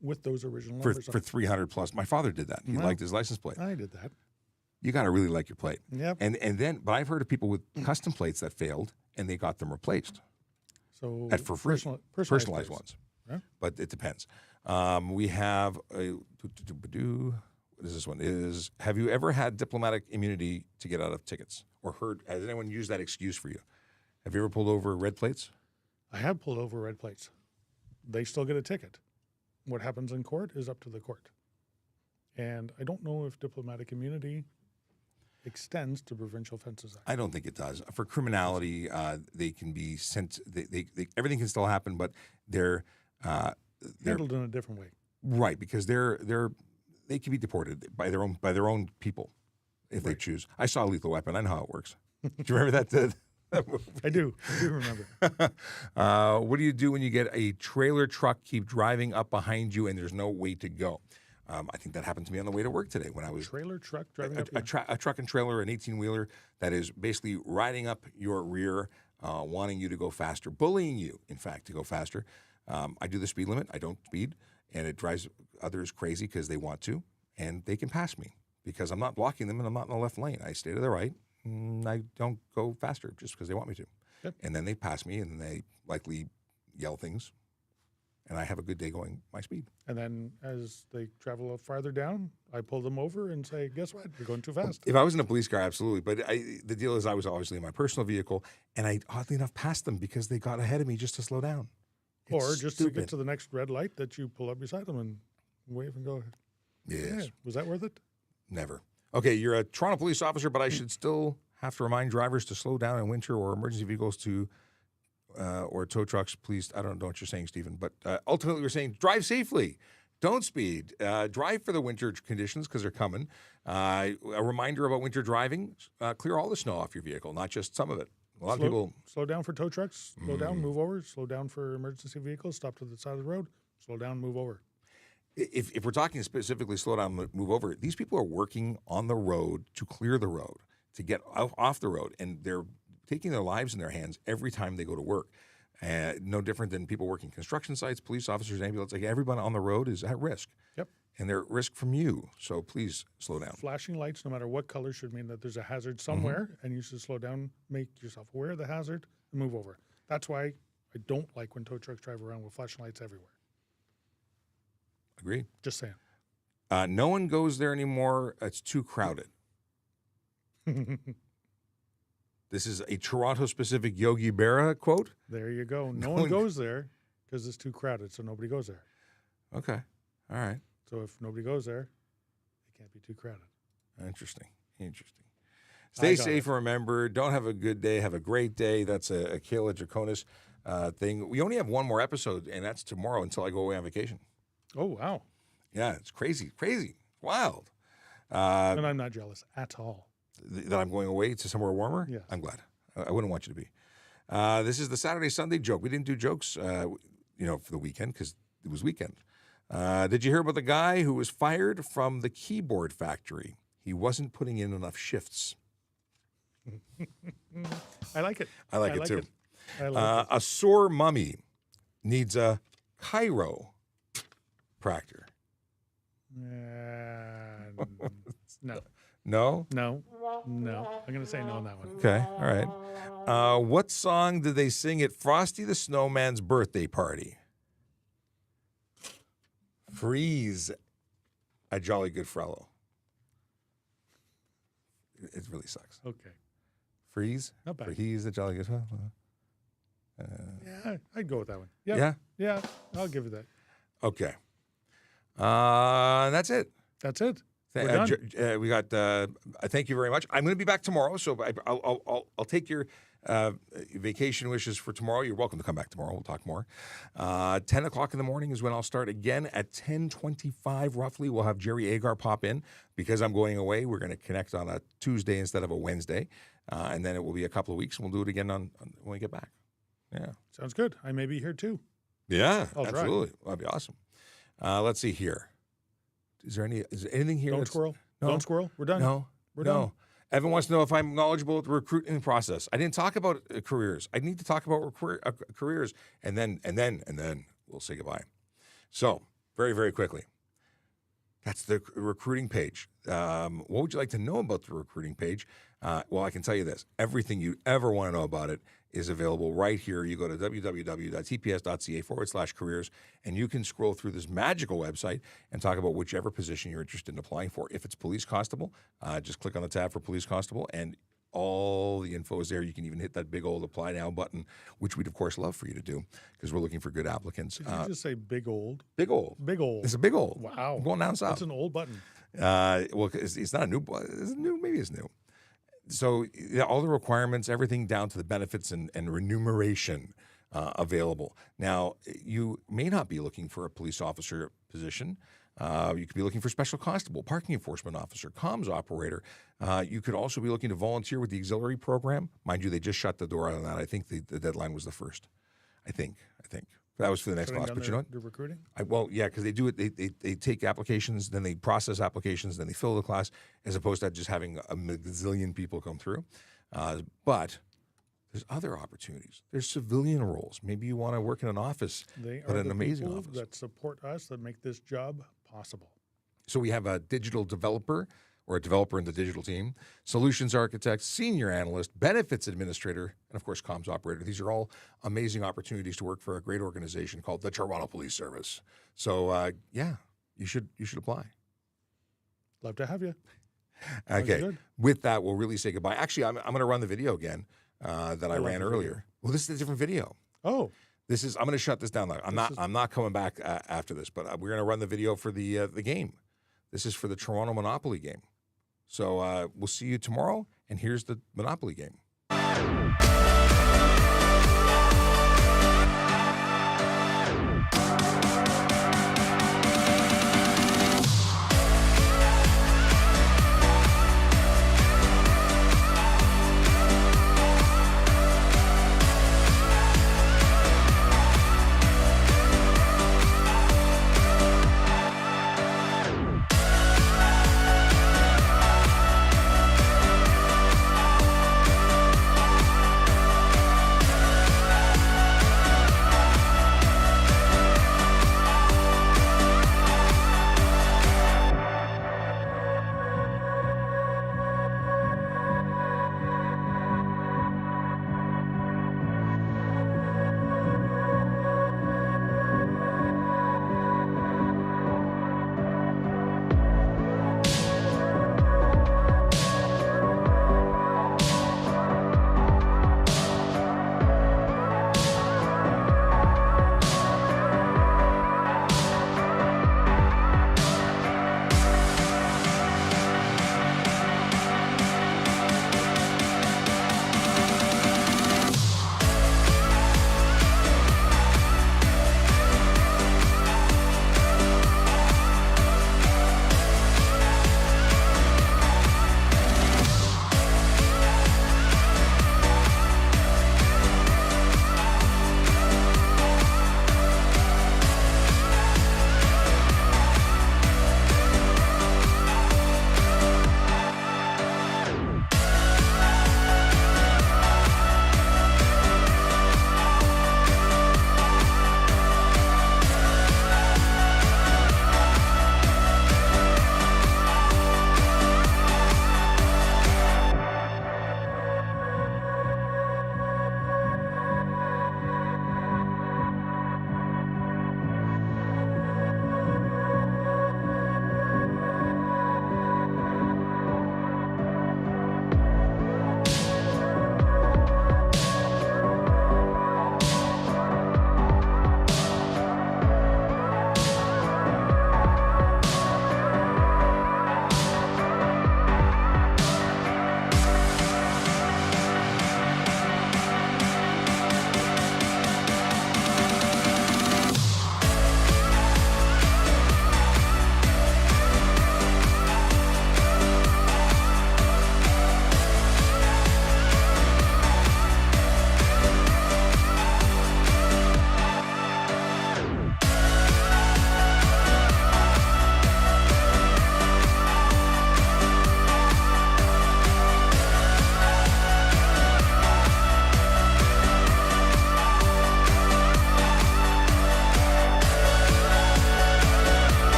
with those original numbers For 300 plus. My father did that. He liked his license plate. I did that. You got to really like your plate. Yep. But I've heard of people with custom plates that failed and they got them replaced. So For free. Personalized plates. ones. Yeah. But it depends. We have what is this one? Have you ever had diplomatic immunity to get out of tickets? Or has anyone used that excuse for you? Have you ever pulled over red plates? I have pulled over red plates. They still get a ticket. What happens in court is up to the court. And I don't know if diplomatic immunity extends to Provincial Offences Act. I don't think it does. For criminality, they can be sent. Everything can still happen, but they're Handled in a different way. Right, because they can be deported by their own people if they choose. I saw Lethal Weapon. I know how it works. Do you remember that? I do remember. What do you do when you get a trailer truck keep driving up behind you and there's no way to go? I think that happened to me on the way to work today when I was Trailer truck driving up a truck and trailer, an 18-wheeler that is basically riding up your rear, wanting you to go faster, bullying you, in fact, to go faster. I do the speed limit. I don't speed, and it drives others crazy because they want to, and they can pass me because I'm not blocking them and I'm not in the left lane. I stay to the right. I don't go faster just because they want me to. Yep. And then they pass me, and then they likely yell things, and I have a good day going my speed. And then as they travel farther down, I pull them over and say, guess what? You're going too fast. If I was in a police car, absolutely. But the deal is I was obviously in my personal vehicle, and I oddly enough passed them because they got ahead of me just to slow down. Or just to get to the next red light that you pull up beside them and wave and go. Yes. Yeah. Was that worth it? Never. Okay, you're a Toronto police officer, but I should still have to remind drivers to slow down in winter or emergency vehicles or tow trucks. Please, I don't know what you're saying, Stephen, but ultimately we're saying drive safely. Don't speed. Drive for the winter conditions because they're coming. A reminder about winter driving, clear all the snow off your vehicle, not just some of it. A lot of people... Slow down for tow trucks, slow down, move over, slow down for emergency vehicles, stop to the side of the road, slow down, move over. If we're talking specifically slow down, move over, these people are working on the road to clear the road, to get off the road, and they're taking their lives in their hands every time they go to work. No different than people working construction sites, police officers, ambulance. Like everyone on the road is at risk. Yep. and they're at risk from you. So please slow down. Flashing lights, no matter what color, should mean that there's a hazard somewhere, and you should slow down, make yourself aware of the hazard, and move over. That's why I don't like when tow trucks drive around with flashing lights everywhere. Agreed. Just saying. No one goes there anymore. It's too crowded. This is a Toronto-specific Yogi Berra quote. There you go. No one goes there because it's too crowded, so nobody goes there. Okay. All right. So if nobody goes there, it can't be too crowded. Interesting. Stay safe and remember, don't have a good day, have a great day. That's a Kayla Draconis thing. We only have one more episode, and that's tomorrow until I go away on vacation. Oh, wow. Yeah, it's crazy, wild. And I'm not jealous at all. That I'm going away to somewhere warmer? Yes. I'm glad. I wouldn't want you to be. This is the Saturday, Sunday joke. We didn't do jokes, for the weekend because it was weekend. Did you hear about the guy who was fired from the keyboard factory? He wasn't putting in enough shifts. I like it. I like it too. I like it. A sore mummy needs a chiropractor. No. No? No. I'm going to say no on that one. Okay, all right. What song did they sing at Frosty the Snowman's birthday party? Freeze, a jolly good fellow. It really sucks. Okay. Freeze? Not bad. Freeze, a jolly good fellow. Yeah, I'd go with that one. Yep. Yeah? Yeah, I'll give you that. Okay. That's it. That's it. We're done. We got. Thank you very much. I'm going to be back tomorrow, so I'll take your vacation wishes for tomorrow. You're welcome to come back tomorrow. We'll talk more. 10 o'clock in the morning is when I'll start again. At 10:25 roughly, we'll have Jerry Agar pop in because I'm going away. We're going to connect on a Tuesday instead of a Wednesday, and then it will be a couple of weeks, and we'll do it again on when we get back. Yeah, sounds good. I may be here too. Yeah, I'll absolutely. That'd be awesome. Let's see here. Is there anything here? Don't squirrel. No. Don't squirrel. We're done. No. We're done. Evan wants to know if I'm knowledgeable about the recruiting process. I didn't talk about careers. I need to talk about careers, and then we'll say goodbye. So very, very quickly, that's the recruiting page. What would you like to know about the recruiting page? Well, I can tell you this: everything you ever want to know about it is available right here. You go to www.tps.ca/careers, and you can scroll through this magical website and talk about whichever position you're interested in applying for. If it's police constable, just click on the tab for police constable, and all the info is there. You can even hit that big old apply now button, which we'd, of course, love for you to do because we're looking for good applicants. Did you just say big old? Big old. Big old. It's a big old. Wow. I'm going down south. That's an old button. Well, it's not a new button. Is it new? Maybe it's new. So all the requirements, everything down to the benefits and remuneration available. Now, you may not be looking for a police officer position. You could be looking for special constable, parking enforcement officer, comms operator. You could also be looking to volunteer with the auxiliary program. Mind you, they just shut the door on that. I think the deadline was the 1st. I think. That was for the next class. But you know what? The recruiting? Because they do it. They take applications, then they process applications, then they fill the class, as opposed to just having a gazillion people come through. But there's other opportunities. There's civilian roles. Maybe you want to work in an office, They but are an the amazing people office. that support us, that make this job possible. So we have a digital developer or a developer in the digital team, solutions architect, senior analyst, benefits administrator, and of course, comms operator. These are all amazing opportunities to work for a great organization called the Toronto Police Service. So you should apply. Love to have you. Okay. Good. With that, we'll really say goodbye. Actually, I'm going to run the video again that I ran earlier. Well, this is a different video. Oh. I'm going to shut this down. I'm not coming back after this, but we're going to run the video for the game. This is for the Toronto Monopoly game. So we'll see you tomorrow, and here's the Monopoly game.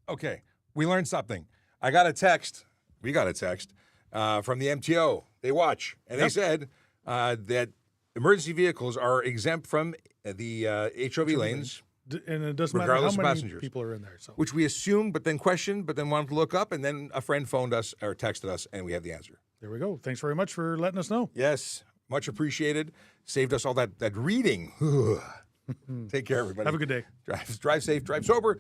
Okay, we learned something. We got a text from the MTO. They watch, and they said that emergency vehicles are exempt from the HOV lanes, And it doesn't matter regardless how of many passengers. people are in there. So which we assumed, but then questioned, but then wanted to look up, and then a friend phoned us or texted us, and we have the answer. there we go. Thanks very much for letting us know. Yes, much appreciated. Saved us all that reading. Take care, everybody. Have a good day. Drive safe, drive sober.